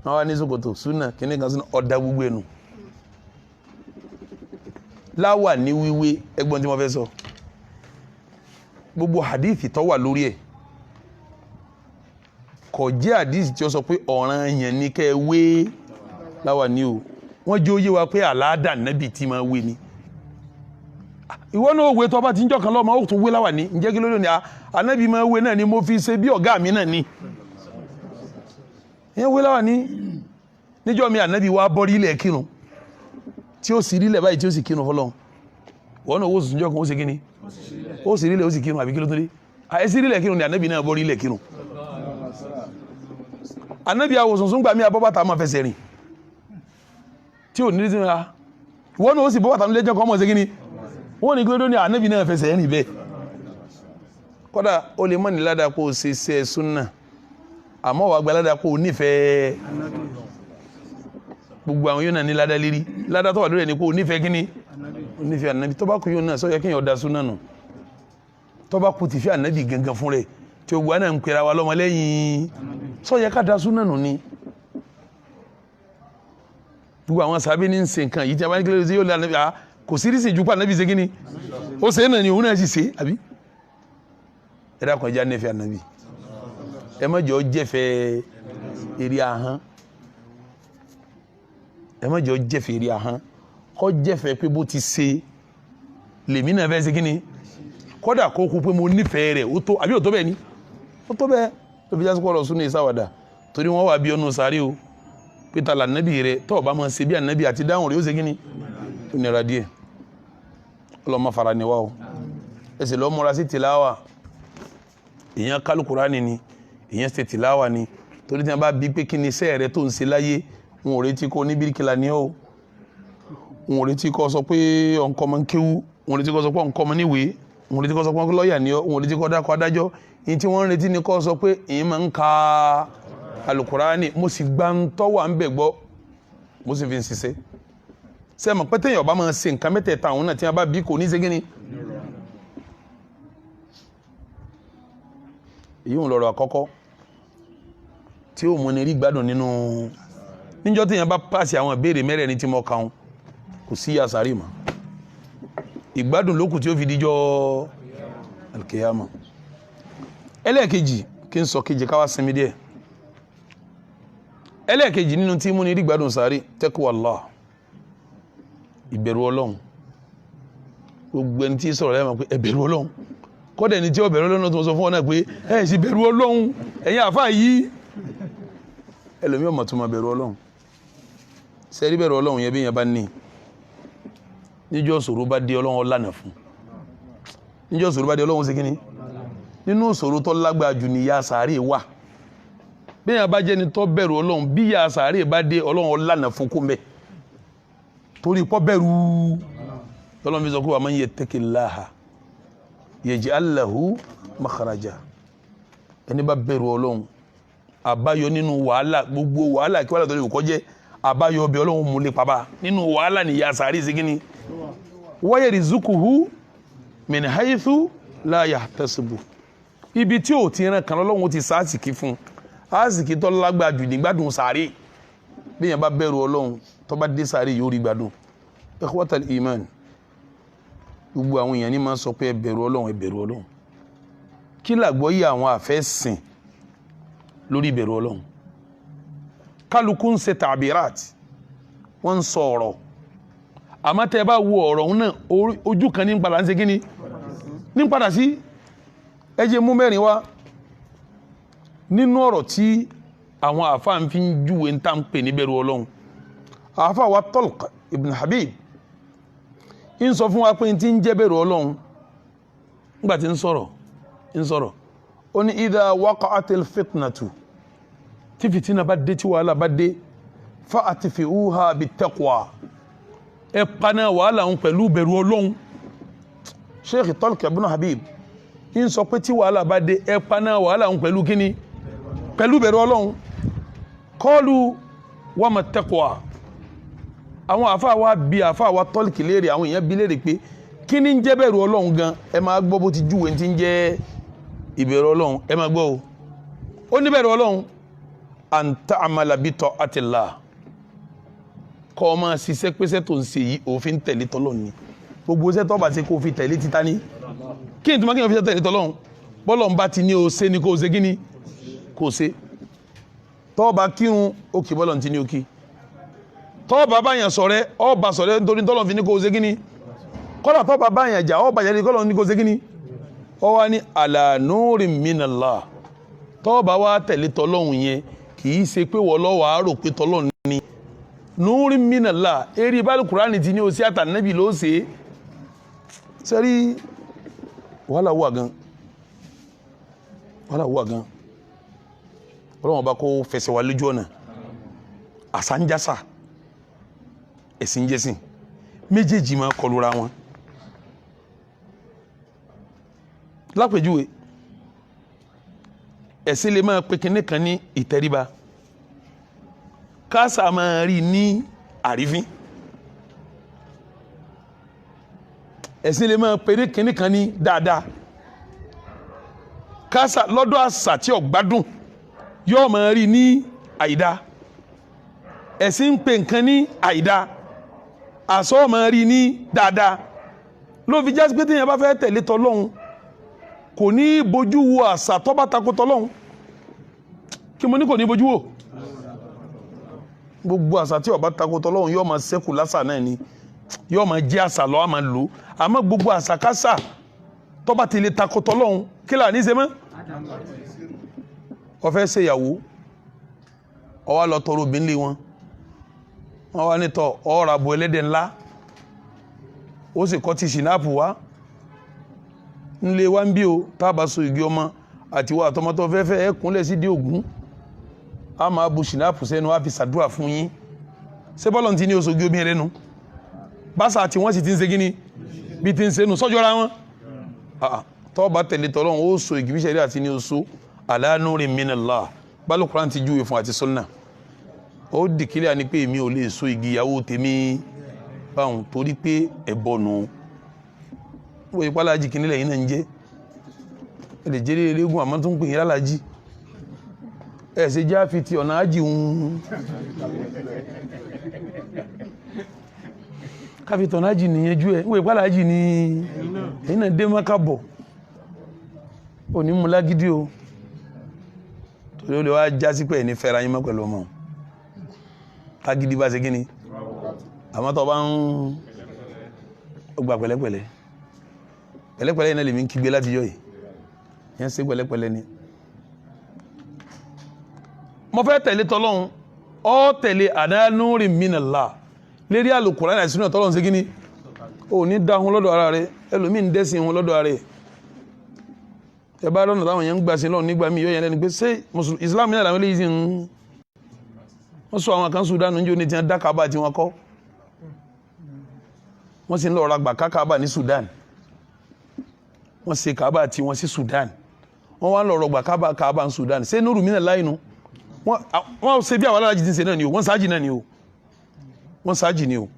S1: wọ́n wá ní ṣòkòtò súnà kíní kan súnà ọ̀dà gbogbo ẹnu láwà ní wíwé ẹgbọ́n tí wọ́n fẹ́ sọ gbogbo hadith tó wà lórí ẹ̀ kò jẹ́ àdìsí tí ó sọ pé ọ̀ranyàn ni kẹ́ ẹ wé láwàní o wọ́n jẹ́ òye wa pé àlàádà nẹ́bì tí máa wé ni ìwọ náà wé tó bá ti ń jọkàn lọ́mọ ó tún wé láwàní ǹjẹ́ kí ló ní ànábì máa wé náà ni mo fi ṣe bí ọ̀gá mi náà ni ìyẹn wé láwàní níjọ́ mi ànábì wa bọ́rí ilẹ̀ kírun tí ó sì rí ilẹ̀ báyìí tí ó sì kírun fọlọ́run wọ́n náà owó sùn jọ́ kan ó sì kíni ó sì rí ilẹ̀ ó sì kírun àbí kí ló tó dé àìsí rí ilẹ̀ kírun ni ànábì náà bọ́rí ilẹ̀ kírun ànábì àwòsùnsùn gbà mí abọ́bàtà máa fẹsẹ̀ rìn tí ò ní rí sí ra wọ́n náà ó sì bọ́bàtà nílé jẹ́ kọ́ mọ̀ sí kíni wọ́n ní kí ló dé ní ànábì náà fẹsẹ̀ rìn bẹ́ẹ̀ kódà ó lè mọ̀ ní ládàá kó o ṣe ṣe súnà àmọ́ wàá gba ládàá kó o nífẹ̀ẹ́ gbogbo àwọn yóò náà ní ládàá lérí ládàá tó wà lórí ẹni kó o nífẹ̀ẹ́ kíni o nífẹ̀ẹ́ ànábì tó bá kú yóò náà sọ yẹ kí yẹn ọ̀dà súnà nù tó bá kú tìfẹ́ ànábì gangan fún rẹ̀ tí o gbọ́ náà ń pera wa lọ́mọ lẹ́yìn sọ yẹ ká da súnà nù ni gbogbo àwọn sábẹ́ ní ṣe nǹkan yìí tí a bá ní kílódé sí yóò lé ànábì kò sí rísì ju pa ànábì ṣe kíni ó ṣe é náà ni òun náà sì ṣe àbí ẹ dákun ẹja nífẹ̀ẹ́ ànábì ẹ má jọ jẹ́fẹ̀ẹ́ eré ahọ́n ẹ má jọ jẹ́fẹ̀ẹ́ eré ahọ́n kọ́ jẹ́fẹ̀ẹ́ pé bó ti ṣe lèmi náà fẹ́ ṣe kíni kódà kó kú pé mo nífẹ̀ẹ́ rẹ̀ ó tó àbí ó tó bẹ́ẹ̀ ni ó tó bẹ́ẹ̀ tó fi jásí kọ́rọ̀ súnú ìsáwàdà torí wọ́n wà bí ọ̀nà sáré o pété ànábì rẹ̀ tó o bá máa ṣe bí ànábì àti dáhùn rẹ̀ ó ṣe kíni ó nira díẹ̀ ọlọ́mọ fara ni wá o ẹsẹ̀ lọ́ múra sí tìláwà èèyàn kálukúránì ni èèyàn ṣe tìláwà ni torí tí wọ́n bá bí pé kí ni iṣẹ́ rẹ̀ tó ń ṣe láyé wọn ò retí kó ní bíríkìlà ní o wọn ò retí kó sọ pé ọ̀nkọ́ mọ́ ń kéwú wọn ò retí kó sọ pé ọ̀nkọ́ mọ́ níwèé wọn ò retí kó sọ pé lọ́ọ̀yà ni wọn ò retí kó dákọ̀ adájọ́ yìí tí wọ́n ń retí ni kó sọ pé èyí máa ń ka alukúránì mo sì gbá ń tọ́wà ń bẹ̀ gbọ́ mo sì fi ń ṣiṣẹ́ sẹ́mọ̀ pé téèyàn bá máa ṣe nǹkan mẹ́tẹ̀ẹ̀ta àwọn náà tí wọ́n bá bí kò ní ṣe gíní èyí ń lọ́rọ̀ àkọ́kọ́ tí ó mú ní rí gbádùn nínú níjọ́ téèyàn bá pàṣẹ àwọn ìbéèrè mẹ́rẹ̀ẹ̀rin tí mo kà wọn kò sí àsárì mọ́ ìgbádùn lókù tí ó fi díjọ́ alkiyama ẹlẹ́ẹ̀kejì kí n sọ kejì káwá sinmi díẹ̀ ẹlẹ́ẹ̀kejì nínú tí mú ní rí gbádùn sáré taqwallah ìbẹ̀rù ọlọ́run gbogbo ẹni tí sọ̀rọ̀ lẹ́yìn pé ẹbẹ̀rù ọlọ́run kọ́dẹ̀ ẹni tí ó bẹ̀rù ọlọ́run tó sọ fún ọ náà pé ẹ̀ sì bẹ̀rù ọlọ́run ẹ̀yin àfáà yìí ẹlòmí ọmọ tó máa bẹ̀rù ọlọ́run sẹ́rí bẹ̀rù ọlọ́run yẹn bí yẹn bá ní níjọ́ ṣòro bá dé ọlọ́run lánàá fún níjọ́ ṣòro bá dé ọlọ́run ṣe kíni nínú ṣòro tó lágbára jù ní ya sàárè wà bí yẹn bá jẹ́ ni tó bẹ̀rù ọlọ́run bí ya sàárè bá dé ọlọ́run lánàá fún kó mẹ́ torí pọ́ bẹ̀rù tọ́lọ́n fi sọ kó wa man yattaqillaha yaj'al lahu makhraja ẹni bá bẹ̀rù ọlọ́run àbáyọ nínú wàhálà gbogbo wàhálà kí wàhálà tó lè kọ́ jẹ́ àbáyọ ọbẹ̀ ọlọ́run mú lè pàbá nínú wàhálà ní ya sàárì sí kíní wa yarzuquhu min haythu la yahtasibu ibi tí ò ti ràn kan lọ́lọ́run ti sáàsìkí fún àsìkí tó lágbàá jù nígbàdùn sàárì bí yẹn bá bẹ̀rù ọlọ́run tó bá dé sáré yóò rí gbádùn ikhwatal iman gbogbo àwọn èèyàn ní máa sọ pé ẹ bẹ̀rù ọlọ́run ẹ bẹ̀rù ọlọ́run kí làgbọ́yé àwọn àfẹ́sìn lórí ìbẹ̀rù ọlọ́run kálukú ń ṣe tàbírat wọ́n ń sọ ọ̀rọ̀ àmọ́ tẹ́ bá wo ọ̀rọ̀ náà ojú kan ní padà ń ṣe kíní ní padà sí ẹ jẹ́ mú mẹ́rin wá nínú ọ̀rọ̀ tí àwọn àfáà ń fi ń júwe ń tà ń pè ní bẹ̀rù ọlọ́run àfáà wa Talq ibn Habib ń sọ fún wa pé tí ń jẹ́ bẹ̀rù ọlọ́run nígbà tí ń sọ̀rọ̀ ó ní idha waqa'atil fitnatu tí fìtínà bá dé tí wàhálà bá dé fa'atfi'uha bittaqwa ẹ paná wàhálà ń pẹ̀lú bẹ̀rù ọlọ́run Sheikh Talq ibn Habib ń sọ pé tí wàhálà bá dé ẹ paná wàhálà ń pẹ̀lú kíní pẹ̀lú bẹ̀rù ọlọ́run qalu wa ma taqwa àwọn àfáà wa bí àfáà wa Talq léèrè àwọn èèyàn bí léèrè pé kí ni ń jẹ́ bẹ̀rù ọlọ́run gan ẹ máa gbọ́ bó ti júwe tí ń jẹ́ ìbẹ̀rù ọlọ́run ẹ máa gbọ́ o ó ní bẹ̀rù ọlọ́run an ta'amala bi ta'atillah kọ́ ọ máa ṣiṣẹ́ pẹ́sẹ́ tó ń ṣe yìí òfin tẹ̀lé tọ́lọ́ ni gbogbo iṣẹ́ tó bá ṣe kó fi tẹ̀lé títa ní kí ni tó máa kí ni fi tẹ̀lé tọ́lọ́run bọ́lọ̀ ń bá ti ní o ṣe ni kó o ṣe kí ni kó o ṣe tó bá kírun ó kì bọ́lọ̀ tí ní ó kí tó bá báyàn ṣọ̀rẹ́ ó bá ṣọ̀rẹ́ nítorí tọ́lọ̀ fi ní kó ṣe kíní kọ́dà tó bá báyàn jà ó bá jẹ́ kọ́lọ̀ ní kó ṣe kíní ó wá ní ala nurin minallah tó bá wá tẹ̀lé tọ́lọ́hun yẹn kì í ṣe pé wọ́n lọ́wọ́ àárò pé tọ́lọ́hun ní nurin minallah eré bá Kùránì ti ní o sí àtànẹ́bì ló ṣe sẹ́rí wàhálà wà gan ọlọ́wọ́n bá kó fẹsẹ̀ wà lójú ọ̀nà àsánjásà ẹ̀sìn jẹ́sìn méjèèjì máa kọlura wọn lápèjúwe ẹ̀sìn lè máa pe kinní kan ní ìtẹríba káàsà máa rí ní àrífín ẹ̀sìn lè máa pe kinní kan ní dáadáa káàsà lọ́dọ̀ àṣà tí ó gbádùn yóò máa rí ní àìdá ẹ̀sìn ń pe nǹkan ní àìdá àṣọ máa rí ní dáadáa ló fi jásí pé téèyàn bá fẹ́ tẹ̀lé tọlọ́hun kò ní bójú wo àṣà tó bá tako tọlọ́hun kí mo ní kò ní bójú wo gbogbo àṣà tí ó bá tako tọlọ́hun yóò máa ṣẹ́kù lásà náà ni yóò máa jẹ́ àṣà lọ́wọ́ máa lò àmọ́ gbogbo àṣà kásà tó bá ti lè tako tọlọ́hun kí là ní ṣe mọ́ ó fẹ́ ṣe ìyàwó ó wá lọ tọrọ obìnrin wọn wọ́n wá nítọ̀ ọ̀rọ̀ àbò ẹlẹ́dẹ̀ ńlá ó sì kọ́ ti ṣìnáàpù wá nílé wá ń bí o tábà so igi ọmọ àti wà àtọmọtọ fẹ́fẹ́ ẹkùnlẹ̀ sí dí ògún a máa bu ṣìnáàpù sẹ́nu á fi ṣàdúrà fún yín ṣé bọ́lọ̀ ti ní oṣù ogi obìnrin rẹ́nu báṣà tí wọ́n sì ti ń ṣe gíní bí ti ń ṣe nù sọ́jọ́ra wọn tọ́ bá tẹ̀lé tọ́lọ́run ó so igi bíṣẹ̀rí àti ní oṣù ala nurin minallah bálù Kùránì ti júwe fún àti sunnah ó dìkílẹ̀ ní pé èmi ò lè so igi ìyàwó tèmi báwọn torí pé ẹ̀bọ̀nù wọ́n ipá láàájì kí nílẹ̀ yìí náà ń jẹ́ ẹ̀lẹ̀ jẹ́rẹ́ eléégún àmọ́ tó ń pè yín láláàájì ẹ̀ṣẹ̀ já fi ti ọ̀nà ájì ń káfí tọ̀nà ájì nìyẹn jú ẹ̀ wọ́n ipá láàájì ní èyí náà dé mọ́ká bọ̀ ò ní mú lágídí o torí ó lè wá já sí pé ẹ̀ ní fẹ́ra yín mọ́ pẹ̀lú ọmọ agidi bá ṣe gíní àmọ́ tó bá ń gbà pẹ̀lẹ́pẹ̀lẹ́ pẹ̀lẹ́pẹ̀lẹ́ iná lè mi ń kígbe láti yọ́ yìí yẹn ṣe pẹ̀lẹ́pẹ̀lẹ́ ni mo fẹ́ tẹ̀lé tọ́lọ́hun ó tẹ̀lé ala nurin minallah lérí Al-Qur'ani àti Sunnah tọ́lọ́hun ṣe gíní ó ní dáhùn lọ́dọ̀ ara rẹ̀ ẹlòmí ń dẹ́sìn wọn lọ́dọ̀ ara rẹ̀ ẹ bá lọ́nà táwọn yẹn ń gbà sí lọ́nà nígbà mí yọ́ yẹn lẹ́ni pé ṣé Islam náà làwọn eléyìí ń wọ́n sọ àwọn kan Sudan ní oní tí wọ́n dá Kaaba tí wọ́n kọ́ wọ́n sì ń lọ ragbà Kaaba ní Sudan wọ́n ṣe Kaaba tí wọ́n sí Sudan wọ́n wá ń lọ rọgbà Kaaba ní Sudan ṣé Nuru Minallah inú wọ́n ṣe bí àwọn aláàjì ti ń ṣe náà ni o wọ́n sáájì náà ni o wọ́n sáájì ni o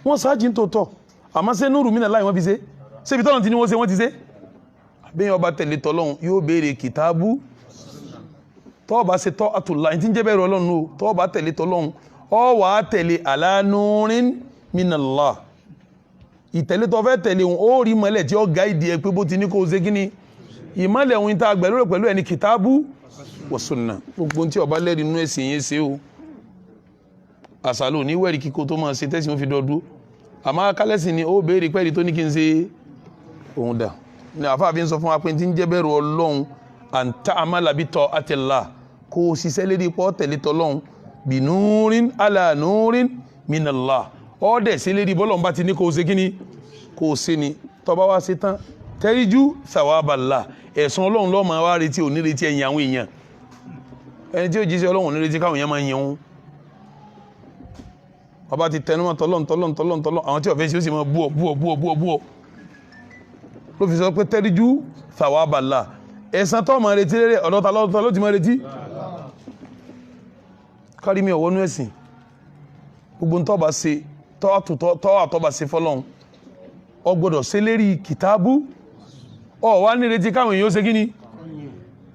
S1: wọ́n sáájì ń tòótọ́ àmọ́ ṣé Nuru Minallah wọ́n fi ṣe ṣé ibi tọ́lọ̀ tí ni wọ́n ṣe wọ́n ti ṣe bí wọ́n bá tẹ̀lé tọ́lọ́hun yóò béèrè kìtàbù tọ́ọ̀bá ṣe tọ́ àtùlá tí ń jẹ́ bẹ̀rẹ̀ ọlọ́run o tọ́ọ̀bá tẹ̀lé tọ́lọ́run ọ wà á tẹ̀lé ala nurin minallah ìtẹ̀lé tọ́ fẹ́ tẹ̀lé òun ó rí mọ́lẹ̀ tí ó gáìdì ẹ pé bó ti ní kó ṣe kíní ìmọ́lẹ̀ òun ta gbẹ̀lú pẹ̀lú ẹni kìtàbù wa sunnah gbogbo tí ọba lẹ́rìí inú ẹ̀sìn yẹn ṣe o àṣàlò ní wẹ̀rí kíkó tó máa ṣe tẹ́sí wọn fi dọ́dú àmọ́ kálẹ́sìn ni ó béèrè pẹ́ẹ́rì tó ní kí n ṣe òun dà ní àfáàfin sọ fún wa pé tí ń jẹ́ bẹ̀rù ọlọ́run anta amalabi tọ atila kó ṣiṣẹ́ lérí pọ́ tẹ̀lé tọ́lọ́hun bí núrin ala núrin minallah ọ́dẹ̀ sí lérí bọ́lọ́hun bá ti ní kó ṣe kíní kó ṣe ni tọba wá ṣe tán tẹ́ríjú sàwábàlá ẹ̀sùn ọlọ́run lọ́mọ wá retí ò ní retí ẹ̀yìn àwọn èèyàn ẹni tí ó jíṣẹ́ ọlọ́run ní retí káwọn èèyàn máa ń yẹun ọba ti tẹnumọ́ tọ́lọ́n àwọn tí ọ̀fẹ́ sí ó sì máa bú ọ ló fi sọ pé tẹ́ríjú sàwábàlá ẹ̀sán tó máa retí rẹ̀ ọ̀dọ́ta lọ́tọ́ ló ti máa retí kárí mi ọ̀wọ́nú ẹ̀sìn gbogbo ń tọ́ba ṣe tọ́wà ṣe fọ́lọ́hun ọ gbọ́dọ̀ ṣe lérí kìtàbù ọ wá ní retí káwọn èèyàn ó ṣe kí ni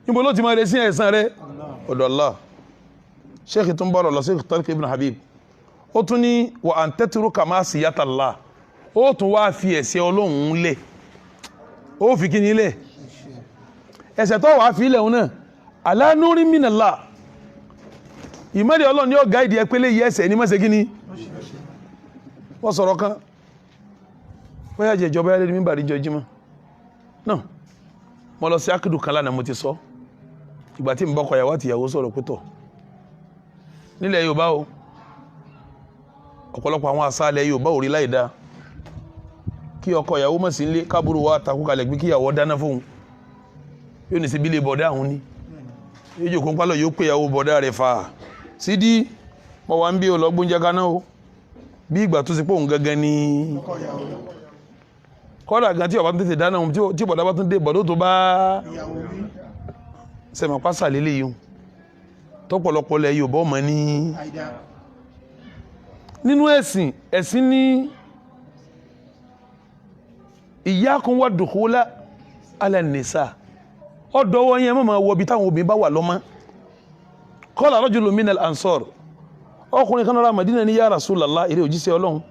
S1: níbo ló ti máa retí ẹ̀sán rẹ̀ ọ̀dọ̀ Allah sheikh tó ń bọ̀rọ̀ lọ Sheikh Tariq ibn Habib ó tún ní wa an tatruka ma'siyata Allah ó tún wá fi ẹ̀ṣẹ̀ Ọlọ́run lẹ̀ ó fi kí ni lẹ̀ ẹ̀ṣẹ̀ tó wà fi ilẹ̀ òun náà ala nurin minallah ìmọ́lẹ̀ Ọlọ́run ni ó gáìdì ẹ pé léyìí ẹsẹ̀ ní má ṣe kíni wọ́n sọ̀rọ̀ kan bóyá jẹ́ ìjọba ẹlẹ́ni mímbà rí jọjímọ́ náà mo lọ sí akidu kan lánàá mo ti sọ ìgbà tí mo bọ́kọ ìyàwó àti ìyàwó sọ̀rọ̀ pé tọ̀ nílẹ̀ Yorùbá o ọ̀pọ̀lọpọ̀ àwọn àṣà ilẹ̀ Yorùbá ò rí láì dáa kí ọkọ ìyàwó mọ̀ sí ilé kábúrò wa takú kalẹ̀ gbé kí ìyàwó dáná fóun yóò ní síbílẹ̀ bọ̀dá àwọn ní yóò jòkó ń pálọ̀ yóò pé ìyàwó bọ̀dá rẹ̀ fà sídìí mo wà ń bí ọlọ́gbóúnjẹ kaná o bí ìgbà tó ti pé òun gangan ni kọ́dà gan tí ọba tó tètè dáná ohun tí bọ̀dá bá tún dé bọ̀dá tó bá sẹ̀mọ̀ pásà lélẹ̀ yìí tọ́pọ̀lọpọ̀ lẹ Yorùbá ọmọ ní nínú ẹ̀sìn ní iyyakum wa dukhula ala nisa ọ̀dọ̀ wọn yẹn mọ̀ wọ bí táwọn obìnrin bá wà lọ́mọ qala rajulun min al-ansar ọkùnrin kan lọ́ra Madina ní ya Rasulallah eré òjíṣẹ́ Ọlọ́run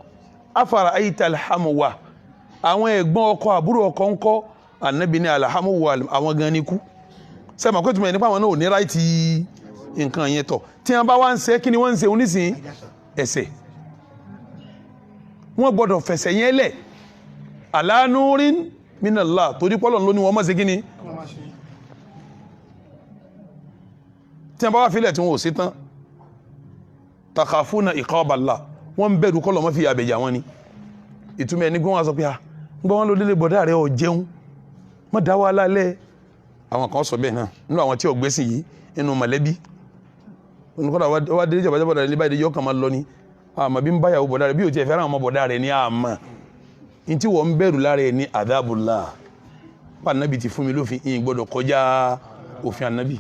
S1: afara ayita alhamuwa àwọn ẹ̀gbọ́n ọkọ àbúrò ọkọ ńkọ́ Ànábì ní alhamuwa àwọn gan ni kú sẹ́mọ̀ pé túnmọ̀ nípa àwọn náà ò ní ráìtì nǹkan yẹn tọ̀ tí wọ́n bá wá ń ṣe kí ni wọ́n ń ṣe onísìn ẹ̀ṣẹ̀ wọ́n gbọ́dọ̀ fẹ̀sẹ̀ yẹn lẹ̀ ala nurin minallah torí pọ́lọ̀ ló ní wọ́n mọ̀ sí kí ni tí wọ́n bá wá filẹ̀ tí wọ́n ò sí tán takafuna iqaballah wọ́n bẹ̀rù kọ́lọ̀ mọ́ fi àbẹ̀jà wọn ni ìtumọ̀ ẹni gbọ́n wá sọ pé a gbọ́ wọn ló délé bọ̀dá rẹ̀ ọ̀ jẹun mọ́ dá wa lálẹ́ àwọn kan sọ bẹ́ẹ̀ náà nínú àwọn tí ò gbẹ́sìn yìí nínú mọ̀lẹ́bí olùkọ́dà wá délé jàbájá bọ̀dá rẹ̀ ní báyìí yọ kàn máa lọ ni àmọ́ bí ń báyàwó bọ̀dá rẹ̀ bí ò tiẹ̀ fẹ́ràn ọmọ bọ̀dá rẹ̀ ní àmọ́ ní tí wọ́n ń bẹ̀rù lára ẹ̀ ní adhabullah pa ànábì ti fún mi lófin ìyìn gbọ́dọ̀ kọjá òfin ànábì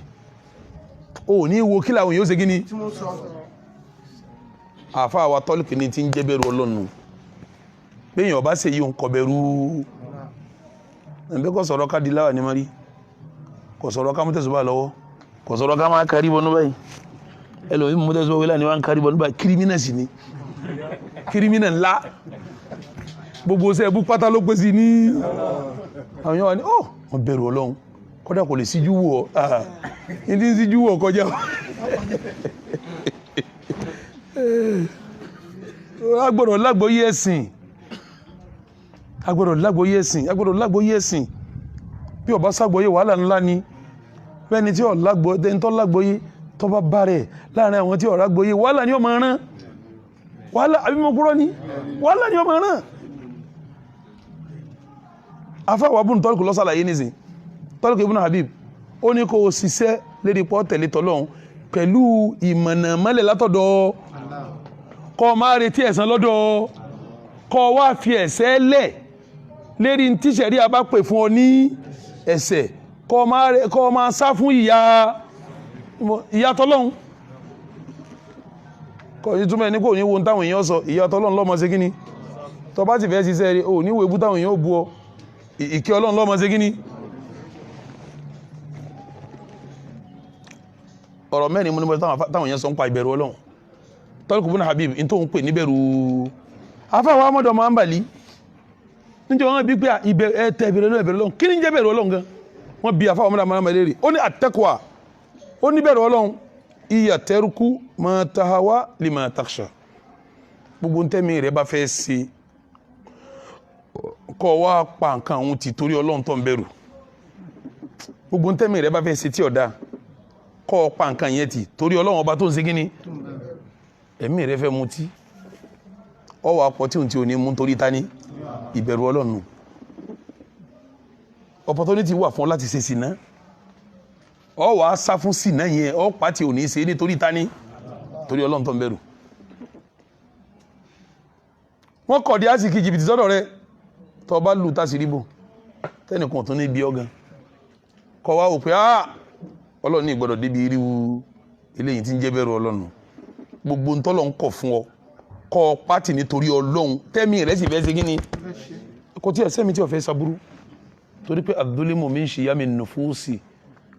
S1: ò ní wo kí làwọn yóò ṣe kí ni àfa àwa tọ́lùkì ní ti ń jẹ́ bẹ̀rù Ọlọ́run bẹ́yìn ọba ṣe yíò ń kọ bẹ̀rù ẹ̀bẹ́ kò sọ̀rọ̀ ká di láwà ní mari kò sọ̀rọ̀ ká mọ́tẹ̀sọ́bà lọ́wọ́ kò sọ̀rọ̀ ká máa kárí bọ́nú báyìí ẹlòmí mọ́tẹ̀sọ́bà wílà ní wọ́n kárí bọ́nú báyìí kírímínà sí ni kírímínà ńlá gbogbo ṣe ẹbú pátá ló pèsè ní àwọn yẹn wà ní ọ́ wọ́n bẹ̀rù Ọlọ́run kódà kò lè síjú wọ̀ ní ti ń síjú wọ̀ kọjá agbọ́dọ̀ lágbóyé ẹ̀sìn agbọ́dọ̀ lágbóyé ẹ̀sìn agbọ́dọ̀ lágbóyé ẹ̀sìn bí ó bá ṣàgbóyé wàhálà ńlá ni bẹ́ẹ̀ni tí ó lágbóyé tó bá bá rẹ̀ láàrin àwọn tí ó lágbóyé wàhálà ni ó máa rán wàhálà àbí mo kúrò ní wàhálà ni ó máa rán afáwà bùn tọ́lùkù lọ́sàlàyé nìsín tọ́lùkù ibùn Habib ó ní kó o ṣiṣẹ́ lérí pọ́ tẹ̀lé tọ́lọ́hun pẹ̀lú ìmọ̀nà mọ́lẹ̀ látọ̀dọ̀ kọ́ máa retí ẹ̀san lọ́dọ̀ kọ́ wá fi ẹ̀ṣẹ̀ lẹ̀ lérí tíṣẹ̀rí a bá pè fún ọ ní ẹ̀ṣẹ̀ kọ́ máa sá fún ìyà tọ́lọ́hun kọ́ ìtumọ̀ ní kò ní wo táwọn èèyàn sọ ìyà tọ́lọ́hun lọ́mọ ṣe kíní tó bá ti fẹ́ ṣiṣẹ́ rí o ní wo ebú táwọn èèyàn ó bú ọ ìkẹ́ Ọlọ́run lọ́mọ ṣe kíní ọ̀rọ̀ mẹ́rin mú ní bọ́ táwọn èèyàn sọ ń pa ìbẹ̀rù Ọlọ́run Tọ́lùkù ibn Habib in tó ń pè níbẹ̀rù afáwọ̀ amọ́dọ̀ máa ń bàlí níjẹ́ wọ́n bí pé ẹ̀tẹ̀ ìbẹ̀rù Ọlọ́run kí ní jẹ́ bẹ̀rù Ọlọ́run gan wọ́n bí afáwọ̀ amọ́dọ̀ máa ń bàlí rí ó ní at-taqwa ó ní bẹ̀rù Ọlọ́run iya tarku ma tahawa lima takhsha gbogbo ń tẹ́mi rẹ̀ bá fẹ́ ṣe kọ́ wá pa nǹkan òun ti torí Ọlọ́run tó ń bẹ̀rù gbogbo ń tẹ́mi rẹ̀ bá fẹ́ ṣe tí ọ̀dá kọ́ pa nǹkan yẹn ti torí Ọlọ́run ọba tó ń ṣe kíní ẹ̀mí rẹ̀ fẹ́ mutí ọwọ́ apọ̀ tí òun tí ò ní mú torí ta ní ìbẹ̀rù Ọlọ́run opportunity wà fún ọ láti ṣe sìná ọwọ́ á sá fún sìná yẹn ọ̀pá tí ò ní ṣe nítorí ta ní torí Ọlọ́run tó ń bẹ̀rù wọ́n kọ̀ dí àsìkí jìbìtì sọ́dọ̀ rẹ tó bá lù tásìríbò tẹ́nìkan tó ní ibi ọgàn kọ wá òpé Ọlọ́run ní ìgbọ́dọ̀ débi iríwu eléyìí tí ń jẹ́ bẹ̀rù Ọlọ́run gbogbo ń tọ́lọ̀ ń kọ̀ fún ọ kọ́ pátì nítorí Ọlọ́run tẹ́mi rẹ̀ sì fẹ́ ṣe kíni kò tí ẹ̀sẹ́mi tí ó fẹ́ saburú torí pé ad-dhulimu min shiyami nufusi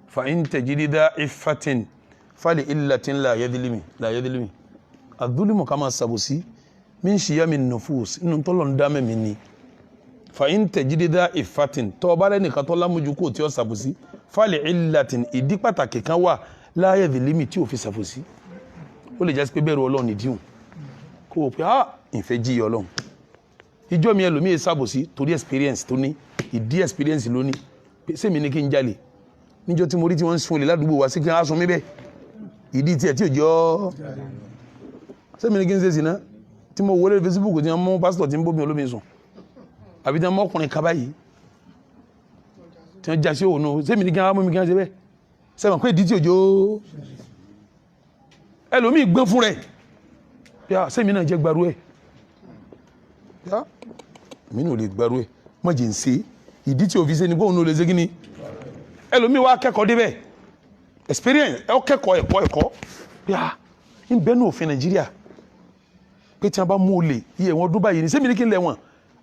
S1: fa in tajidi da'ifatin fali illatin la yadhlimi ad-dhulimu ká máa sàbòsí min shiyami nufus inú tọ́lọ̀ ń dá mẹ́mi ni fa in tajidi da'ifatin tọ́ bá rẹ̀ nìkan tọ́lá mójú kó tí ó sàbòsí fali illatin ìdí pàtàkì kan wà la yadhlimi tí ó fi sàbòsí ó lè jásí pé bẹ̀rù Ọlọ́run ìdíhùn kó o pé ìfẹ́ jí Ọlọ́run ìjọ mi ẹlòmíì sábòsí torí experience tó ní ìdí experience ló ní sẹ́mi ní kí n jalè níjọ́ tí mo rí tí wọ́n ń sun olè ládùúgbò wá sí kí wọ́n á sun mí bẹ́ẹ̀ ìdí tiẹ̀ tí ò jọ́ sẹ́mi ní kí n ṣe sìná tí mo wọlé Facebook tí wọ́n mú pásítọ̀ tí ń bómi olómi sùn àbí tí wọ́n mú ọkùnrin kaba yìí tí wọ́n já sí òun náà sẹ́mi ní kí wọ́n á mú mi kí wọ́n ṣe bẹ́ẹ̀ sẹ́mi pé ìdí tí ò jọ́ ẹlòmíì gbọ́n fún rẹ̀ yá sẹ́mi náà jẹ́ gbarú ẹ̀ yá mi náà lè gbarú ẹ̀ má jẹ́ ń ṣe ìdí tí òfin ṣe ni kóun náà lè ṣe kí ni ẹlòmíì wá kẹ́kọ̀ọ́ débẹ̀ experience ẹ kẹ́kọ̀ọ́ ẹ̀kọ́ yá ń bẹ́ẹ̀ ní òfin Nàìjíríà pé tí wọ́n bá mú olè iye wọn dún báyìí ni sẹ́mi ní kí n lẹ̀ wọ̀n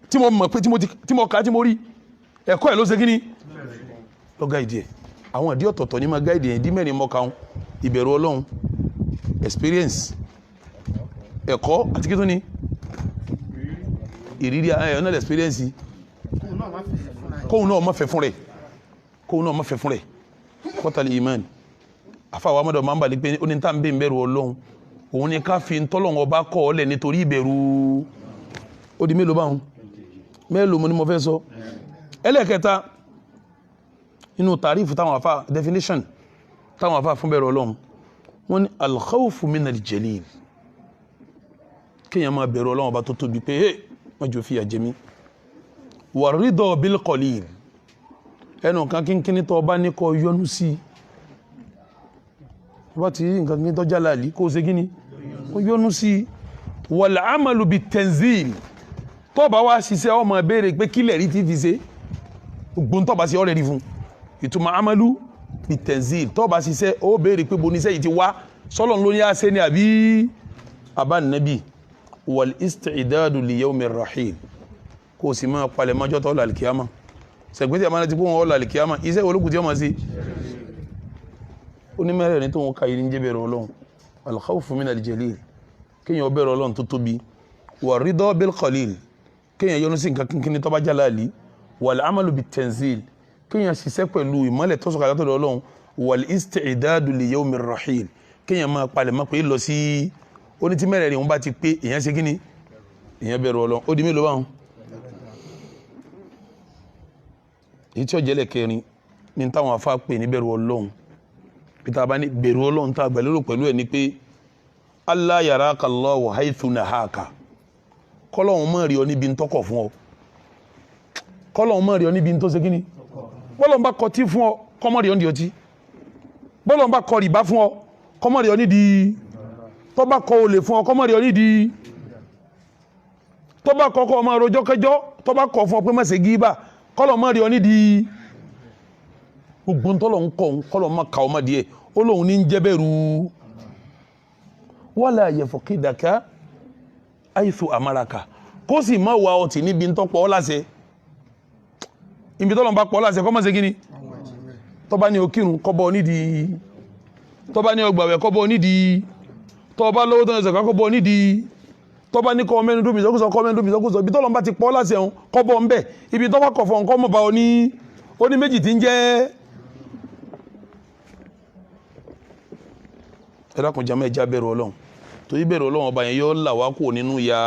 S1: tí mo mọ̀ pé tí mo kà tí mo rí ẹ̀kọ́ ẹ̀ ló ṣe kí ni lọ gáìdì ẹ̀ àwọn ìdí ọ̀tọ̀ọ̀tọ̀ ní ma gáìdì ẹ̀ ìdí mẹ́rin mọ́ káwọn ìbẹ̀rù Ọlọ́run experience ẹ̀kọ́ àti kí tó ní ìrírí ọ̀nà experience kóhun náà má fẹ́ fún rẹ̀ kọ́tàlì iman àfàwọn amọ́dọ̀ máa ń bà ní pé ó ní tá ń bè ń bẹ̀rù Ọlọ́run òun ni ká fi tọ́lọ̀wọ̀n ọba kọ́ ọlẹ̀ nítorí ìbẹ̀rù ó di mélòó báhùn mélòó mo ní mo fẹ́ sọ ẹlẹ́ẹ̀kẹta inú tàrífù táwọn àfà definition táwọn àfà fún bẹ̀rù Ọlọ́run wọ́n ní al-khawfu min al-jalil kíyàn máa bẹ̀rù Ọlọ́run ọba tó tóbi pé wọ́n jò fìyà jẹ mí war-ridha bil-qalil ẹnu kan kínkíní tó bá ní kó yọnu sí bá ti nǹkan kínkíní tó jálàlì kó ṣe kíní ó yọnu sí wal-amalu bit-tanzil tó bá wá ṣiṣẹ́ ó máa béèrè pé kílẹ̀ rí ti fi ṣe gbọ́n tó bá sí ọ̀rẹ́ rí fún ìtumọ̀ amalu bit-tanzil tó bá ṣiṣẹ́ ó béèrè pé boníṣẹ́ yìí ti wá sọ́lọ́n ló ní àṣẹ ní àbí abánabi wal-istidadu li yawmi ar-rahil kó sì máa palẹ̀ mọ́jọ́ tó lálìkíyàmá sẹ̀gbẹ́tì àmàlà ti kó wọn lálìkíyàmá iṣẹ́ olókùn tí ó máa sí onímẹ́rẹ̀ ní tó wọn ka yìí ní jẹ́bẹ̀rẹ̀ Ọlọ́run al-khawfu min al-jalil kéèyàn bẹ̀rẹ̀ Ọlọ́run tó tóbi war-ridha bil-qalil kéèyàn yọnu sí nǹkan kínkíní tó bá jálàlì wal-amalu bit-tanzil kéèyàn ṣiṣẹ́ pẹ̀lú ìmọ́lẹ̀ tó sọ̀kalẹ̀ látọ̀dọ̀ Ọlọ́run wal-istidadu li yawmi ar-rahil kéèyàn máa palẹ̀ mọ́ pé lọ sí onítìmẹ́rẹ̀ rẹ̀ wọ́n bá ti pé èèyàn ṣe kíní èèyàn bẹ̀rù Ọlọ́run ó di mélòó báwọn èyí tí ó jẹ́lẹ̀ kẹrin ní táwọn afá pè ní bẹ̀rù Ọlọ́run peter bá ní bẹ̀rù Ọlọ́run tá a gbà lérò pẹ̀lú ẹ̀ ni pé Allah yaraka Allahu haythu nahaka kọ́lọ́hún mọ̀ rí ọ níbi ń tọ́kọ̀ fún ọ kọ́lọ́hún mọ̀ rí ọ níbi ń tó ṣe kíní bọ́lọ̀ ń bá kọtí fún ọ kọ́mọ̀ rí ọ ní ọtí bọ́lọ̀ ń bá kọ rìbá fún ọ kọ́mọ̀ rí ọ nídìí tó bá kọ olè fún ọ kọ́mọ̀ rí ọ nídìí tó bá kọ ọmọ rojọ́ kẹjọ́ tó bá kọ fún ọ pé má ṣe gíbà kọ́lọ̀ mọ́ rí ọ nídìí gbogbo tọ́lọ̀ ń kọ́ kọ́lọ̀ mọ́ ka ọmọ díẹ̀ ó lóun ní jẹ́bẹ̀rù wala yafqidaka haythu amaraka kó sì má wà ọtí níbi tọ́pọ̀ ọ́ láṣẹ ibi tọ́lọ̀ ń bá pọ̀ láṣẹ kọ́ mọ́ ṣe kíní tó bá ní okírun kọ́bọ̀ nídìí tó bá ní ọgbàwẹ̀ kọ́bọ̀ nídìí tó bá lówó tó ń ṣẹ̀kọ́ kọ́bọ̀ nídìí tó bá ní kọ́ mẹ́nu dóbi sọ́kùsọ kọ́ mẹ́nu dóbi sọ́kùsọ ibi tọ́lọ́ bá ti pọ́ láti ẹ̀hún kọ́ bọ́ ń bẹ̀ ibi tó bá kọ̀ fọ́ nǹkan mọ̀ bá ó ní méjì tí ń jẹ́ ẹ̀dákun jàmá ẹja bẹ̀rù Ọlọ́run tó yí bẹ̀rù Ọlọ́run ọba yẹn yóò là wá kúrò nínú ya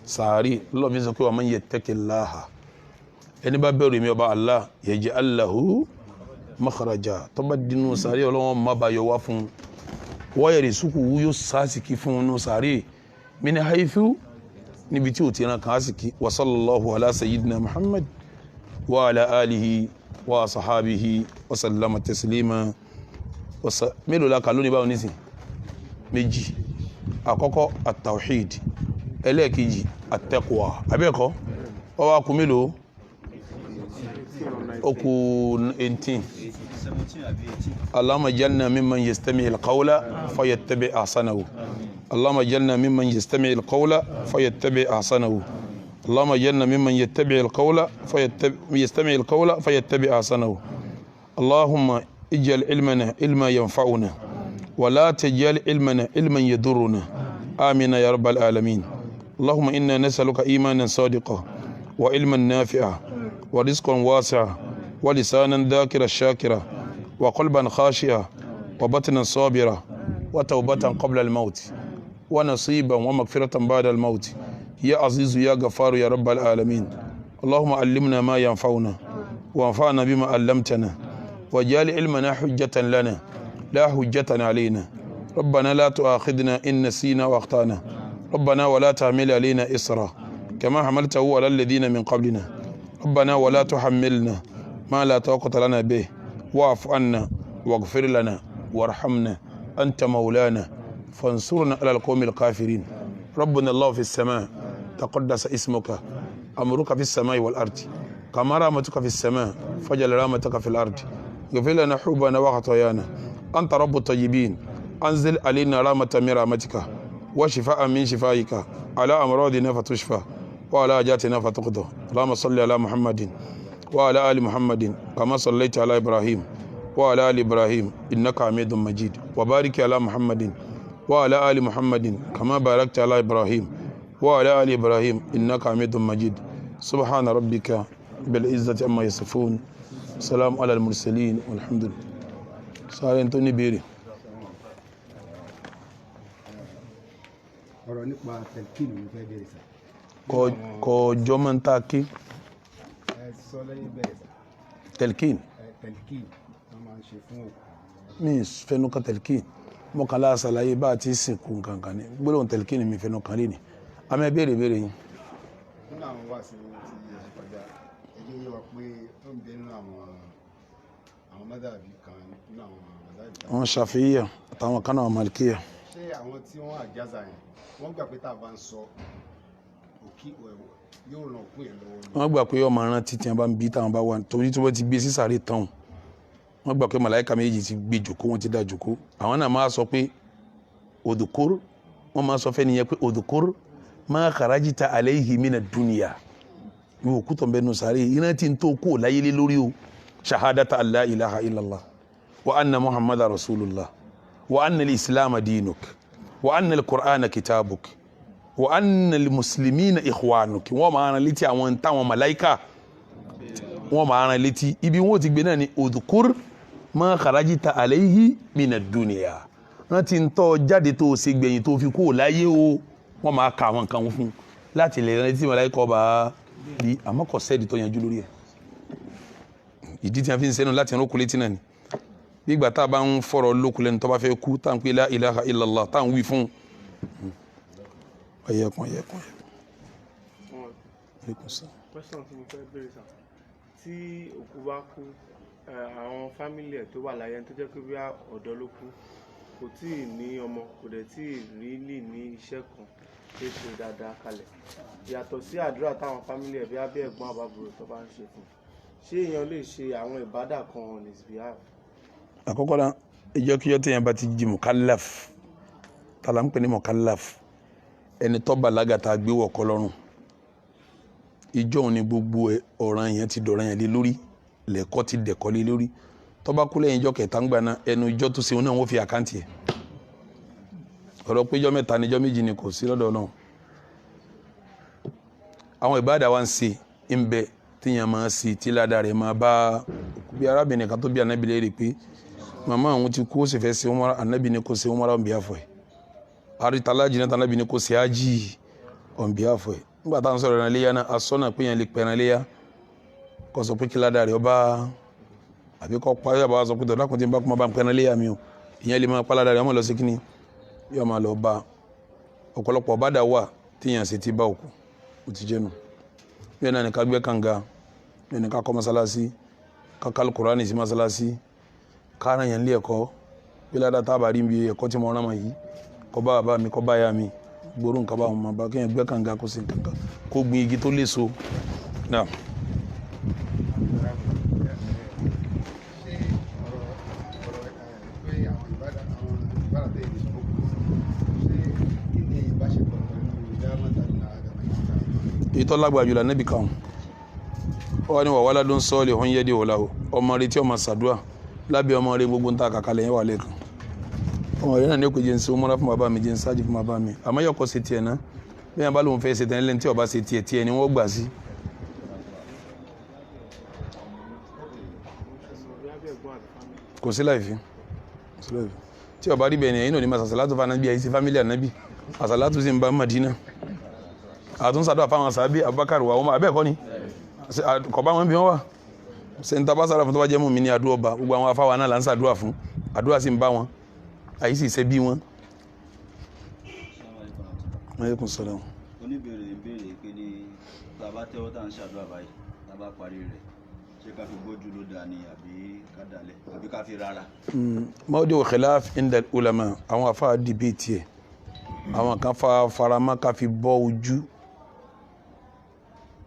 S1: sàárì lọ́ọ̀ fi sọ pé wa man yattaqillaha ẹni bá bẹ̀rù mi ọba Allah yaj'al lahu makhraja tó bá dínú sàárì Ọlọ́run má bá yọ wá fún wáyẹ̀rì sùkù yóò sásìkí fún inú sàárì min haythu níbi tí ó ti ran kan asiki wa sallallahu ala sayyidina Muhammad wa ala alihi wa sahabihi wa sallama taslima mélòó la kà lónìí báwọn nísìn méjì àkọ́kọ́ at-tawhid ẹlẹ́ẹ̀kejì at-taqwa abẹ́ẹ̀kọ́ ọwọ́ akú mélòó okù 18 Allahumma jalna mimman yastami al-qawla fayattabi ahsanahu اللهم اجعلنا ممن يستمع القول فيتبع احسنه اللهم اجعلنا ممن يتبع القول يستمع القول فيتبع احسنه اللهم اجعل علمنا علما ينفعنا ولا تجعل علمنا علما يضرنا آمين يا رب العالمين اللهم إنا نسألك إيمانا صادقا وعلما نافعا ورزقا واسعا ولسانا ذاكرا شاكرا وقلبا خاشعا وبطنا صابرا وتوبة قبل الموت ونصيبا ومغفرة بعد الموت يا عزيز يا غفار يا رب العالمين. اللهم علمنا ما ينفعنا وانفعنا بما علمتنا وجعل علمنا حجة لنا لا حجة علينا. ربنا لا تؤاخذنا إن نسينا وأخطأنا ربنا ولا تحمل علينا إصرا كما حملته على الذين من قبلنا ربنا ولا تحملنا ما لا طاقة لنا به واعف عنا واغفر لنا وارحمنا أنت مولانا فانصرنا على القوم الكافرين. ربنا الله في السماء تقدس اسمك أمرك في السماء والأرض كما رحمتك في السماء فجل رحمتك في الأرض اغفر لنا حوبنا وخطايانا أنت رب الطيبين أنزل علينا رحمة من رحمتك وشفاء من شفائك على أمراضنا فتشفى وعلى حاجاتنا فتقضى. اللهم صل على محمد وعلى آل محمد كما صليت على إبراهيم وعلى آل إبراهيم إنك حميد مجيد وبارك على محمد وعلى آل محمد كما باركت على إبراهيم وعلى آل إبراهيم إنك حميد مجيد. سبحان ربك بالعزة عما يصفون سلام على المرسلين والحمد لله. سارين توني بيري
S2: ọ̀rọ̀ nípa tẹ̀lkín ló fẹ́ bẹ̀rẹ̀ sá.
S1: kò jọmọ́ ń ta kí.
S2: ẹ sọ lẹ́yìn bẹ̀rẹ̀ sá.
S1: tẹ̀lkín.
S2: tẹ̀lkín wọ́n máa ń ṣe fún òkú.
S1: mi fẹnu kan tẹ̀lkín mo kàn láà ṣàlàyé bá a ti sìnkú kankan ní gbólóhùn tẹ̀lkín mi fẹnu kan lé ní àmọ́ béèrè yín.
S2: nínú àwọn wá sí ti ẹ̀sìn kọjá ẹgbẹ́ yẹ wa pé ó ń bẹ nínú àwọn mọ́dàbí kan nínú àwọn mọ́dàbí kan.
S1: àwọn Ṣàfi'íyà àtàwọn kan náà Màlíkíyà.
S2: ṣé àwọn tí wọ́n àjáza yẹn wọ́n gbà pé tá a bá ń sọ òkì yóò ràn òkú yẹn lọ́wọ́.
S1: wọ́n gbà pé ọmọ aràn títí wọn bá ń bí táwọn bá wà torí tí wọ́n ti gbé sísàárè tán wọ́n gbà pé màláíkà méjì ti gbé jòkó wọ́n ti dá jòkó àwọn náà máa sọ pé òdùkúr wọ́n máa sọ fẹ́ni yẹn pé òdùkúr máa kharajta alayhi mina dunya ìwò kú tó ń bẹnu sàárè iná tí ń tó kó láyé lé lórí o shahadata alla ilaha illallah wa anna muhammadu rasulullah wa anna al-islam dinuk wa anna al-qur'ana kitabuk wa anna al-muslimina ikhwanuk wọ́n máa rán létí àwọn táwọn màláíkà wọ́n máa rán létí ibi wọ́n ti gbé náà ni udhkur ma kharajta alayhi mina dunya wọ́n ti ń tọ́ jáde tó ṣe gbẹ̀yìn tó fi kó láyé o wọ́n máa ka àwọn nǹkan fún láti lè rán létí màláíkà ọba bí àmọ́ kò sẹ́ẹ̀dì tó yanjú lórí ẹ̀ ìdí tí a fi ń sẹ́nu láti rán okùn létí náà ni nígbà tá a bá ń fọ̀rọ̀ lókun lẹ́nu tó bá fẹ́ kú tá à ń pè la ilaha illallah tá à ń wí fún ọ̀yẹ̀kùn.
S3: question tí mo fẹ́ bẹ̀rẹ̀ sàn tí òkú bá kú àwọn fámìlì ẹ̀ tó wà láyé tó jẹ́ pé bí ọ̀dọ́ ló kú kò tí ì ní ọmọ kò dẹ̀ tí ì rí lì ní iṣẹ́ kan tó ṣe dáadáa kalẹ̀ yàtọ̀ sí àdúrà táwọn fámìlì ẹ̀ bí abẹ́ ẹ̀gbọ́n àbábúrò tó bá ń ṣe fún ṣé èèyàn lè ṣe àwọn ìbádà kan on his behalf.
S1: àkọ́kọ́ náà ìjọ́kíjọ́ téèyàn bá ti jí mukallaf tààlà ń pè ní mukallaf ẹni tó bàlágà tá a gbé wọ̀ kọ́ lọ́rùn ìjọ òun ni gbogbo ọ̀ràn yẹn ti dọ̀ràn yẹn lé lórí lẹ́kọ́ ti dẹ̀kọ́ lé lórí tó bá kú lẹ́yìn ìjọ kẹta ń gbà náà ẹnu ìjọ tó ṣeun náà wọ́n fi àkáǹtì ẹ̀ ọ̀rọ̀ pé ìjọ mẹ́ta níjọ méjì ni kò sí lọ́dọ̀ náà àwọn ìbáàdà wa ń ṣe ń bẹ tíyàn máa ṣe tí ládàá rẹ̀ máa bá bí arábìnrin kan tó bí Ànábì léèrè pé màmá àwọn ti kú ó sì fẹ́ ṣe umara Ànábì ní kò ṣe umara on behalf ẹ̀ àrítàlájì náà Ànábì ní kò ṣe ájì on behalf ẹ̀ nígbà táwọn sọ̀rọ̀ ìrìn léyà náà asọ́nà pé yẹn lè pẹ̀ràn léyà kó sọ pé kí ládàá rẹ̀ ọba àbí kọ́ pa yóò bá sọ pé tọ́lá kùn tí ń bá kún máa bá ń pẹ̀ràn léyà mi o ìyẹn lè máa pa ládàá rẹ̀ ọmọ lọ sí kíni yóò máa lọ bá ọ̀pọ̀lọpọ̀ bàdà wà tíyàn sì ti bá òkú ó ti jẹ́nu bí ẹ̀nà nìkan gbé kànga bí ẹnìkan kọ́ mọ́sálásí kákàlù kùránì sí mọ́sálásí kára yẹn lé ẹ̀kọ́ bí ládàá tábà rí bí ẹ̀kọ́ tí mo rán mọ́ yìí kọ́ bá bàbá mi kọ́ bá ya mi gbóró nǹkan bá wọn máa bá kéèyàn gbé kànga kó sí nǹkan kó gbin igi tó léso náà. ìtọ́ lágbàájú la níbi kan wọ́n ní wàhálà ló ń sọ lè hún yẹ́dí wọ́lá o ọmọ rẹ tí ọmọ sàdúà lábẹ́ ọmọ rẹ gbogbo ń ta kàkàlẹ̀ yẹn wà lẹ́kan ọmọ rẹ náà ní òkè jẹ́nsẹ́ ó múra fún bàbá mi jẹ́nsẹ́ ájì fún bàbá mi àmọ́ yọkọ̀ ṣe tiẹ̀ náà bí wọ́n bá lóun fẹ́ ṣe tẹ̀ nílẹ̀ tí ọba ṣe tiẹ̀ ni wọ́n gbà sí. kò sí láì fi tí ó bá rí bẹ́ẹ̀ ni ẹ̀yin náà ní ma sàṣàlátù fún anabi àyíṣe fámílì anabi àṣàlátù sì ń bá Madina àtúnṣàdúrà fáwọn sàbí Abubakar wà wọn abẹ́ẹ̀kọ́ ni kọ̀ bá wọn bí wọ́n wà ṣe ń tabá sára fún tó bá jẹ́ mú mi ní àdúrà ọba gbogbo àwọn afáwa náà là ń sàdúrà fún àdúrà sì ń bá wọn àyíṣe ìṣẹ́ bí wọn. Alaikum salaam.
S4: Oníbèrè ìbéèrè pé ní tàbá tẹ́wọ́ tá à ń ṣàdúrà báyìí tàbá parí rẹ̀ ṣé ká fi gbójú ló dá ni àbí ká dalẹ̀ àbí ká fi rárá.
S1: mawdu khilaf inda ulama àwọn afá dìbẹ́tì ẹ̀ àwọn kan faramọ́ ká fi bọ́ ojú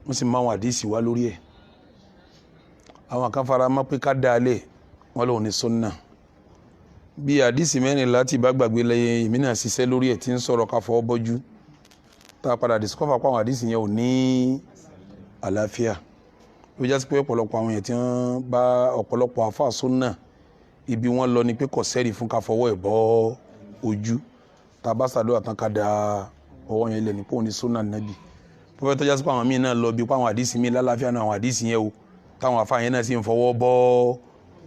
S1: wọ́n sì máa wọn àdísì wá lórí ẹ̀ àwọn kan faramọ́ pé ká dalẹ̀ wọ́n lòun ní sunna bí àdísì mẹ́rin láti bá gbàgbé lẹ́yìn ìmínà ṣiṣẹ́ lórí ẹ̀ tí ń sọ̀rọ̀ ká fọwọ́ bọ́jú tá a padà discover pé àwọn àdísì yẹn ò ní àlàáfíà ló jásí pé ọ̀pọ̀lọpọ̀ àwọn èèyàn tí wọ́n bá ọ̀pọ̀lọpọ̀ àfáà sunna ibi wọ́n lọ ni pé kò sẹ́rì fún ká fọwọ́ ẹ̀ bọ́ ojú tá a bá ṣàdúrà tán ká da ọwọ́ yẹn lẹ̀ ní pé òun ní sunna nàbì pọ́fẹ́ tó jásí pé àwọn míì náà lọ bí pé àwọn àdísì míì lálàáfíà náà àwọn àdísì yẹn o táwọn àfáà yẹn náà sì ń fọwọ́ bọ́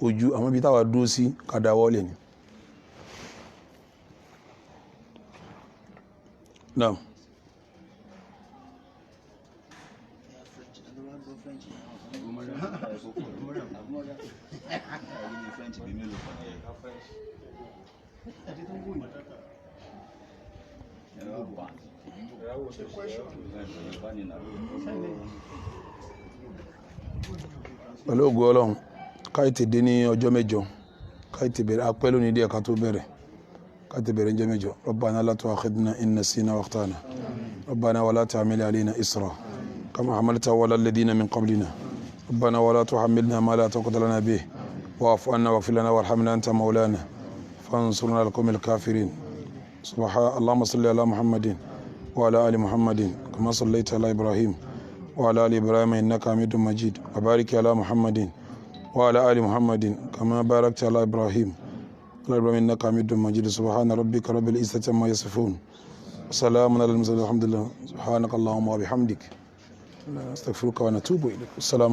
S1: ojú àwọn ibi táwa dúró sí ká da ọwọ́ lẹ̀ ni. Naam. Pẹ̀lú ògo Ọlọ́run káyìtì dé ní ọjọ́ mẹ́jọ káyìtì bẹ̀rẹ̀ apẹ́ lónìí díẹ̀ ká tó bẹ̀rẹ̀ káyìtì bẹ̀rẹ̀ ọjọ́ mẹ́jọ Rabbana la tu'akhidhna in nasina wa akhtana Rabbana wa la tahmil alayna isra kama hamaltahu ala alladhina min qablina Rabbana wa la tuhammilna ma la taqata lana bihi wa'fu anna waghfir lana warhamna anta mawlana fansurna ala al-qawmil kafirin Allahumma salli ala Muhammadin wa ala ali Muhammadin kama sallaita ala Ibrahim وعلى آل إبراهيم إنك حميد مجيد وبارك على محمد وعلى آل محمد كما باركت على إبراهيم وعلى إبراهيم إنك حميد مجيد سبحان ربك رب العزة عما يصفون وسلام على المرسلين الحمد لله سبحانك اللهم وبحمدك نستغفرك ونتوب إليك السلام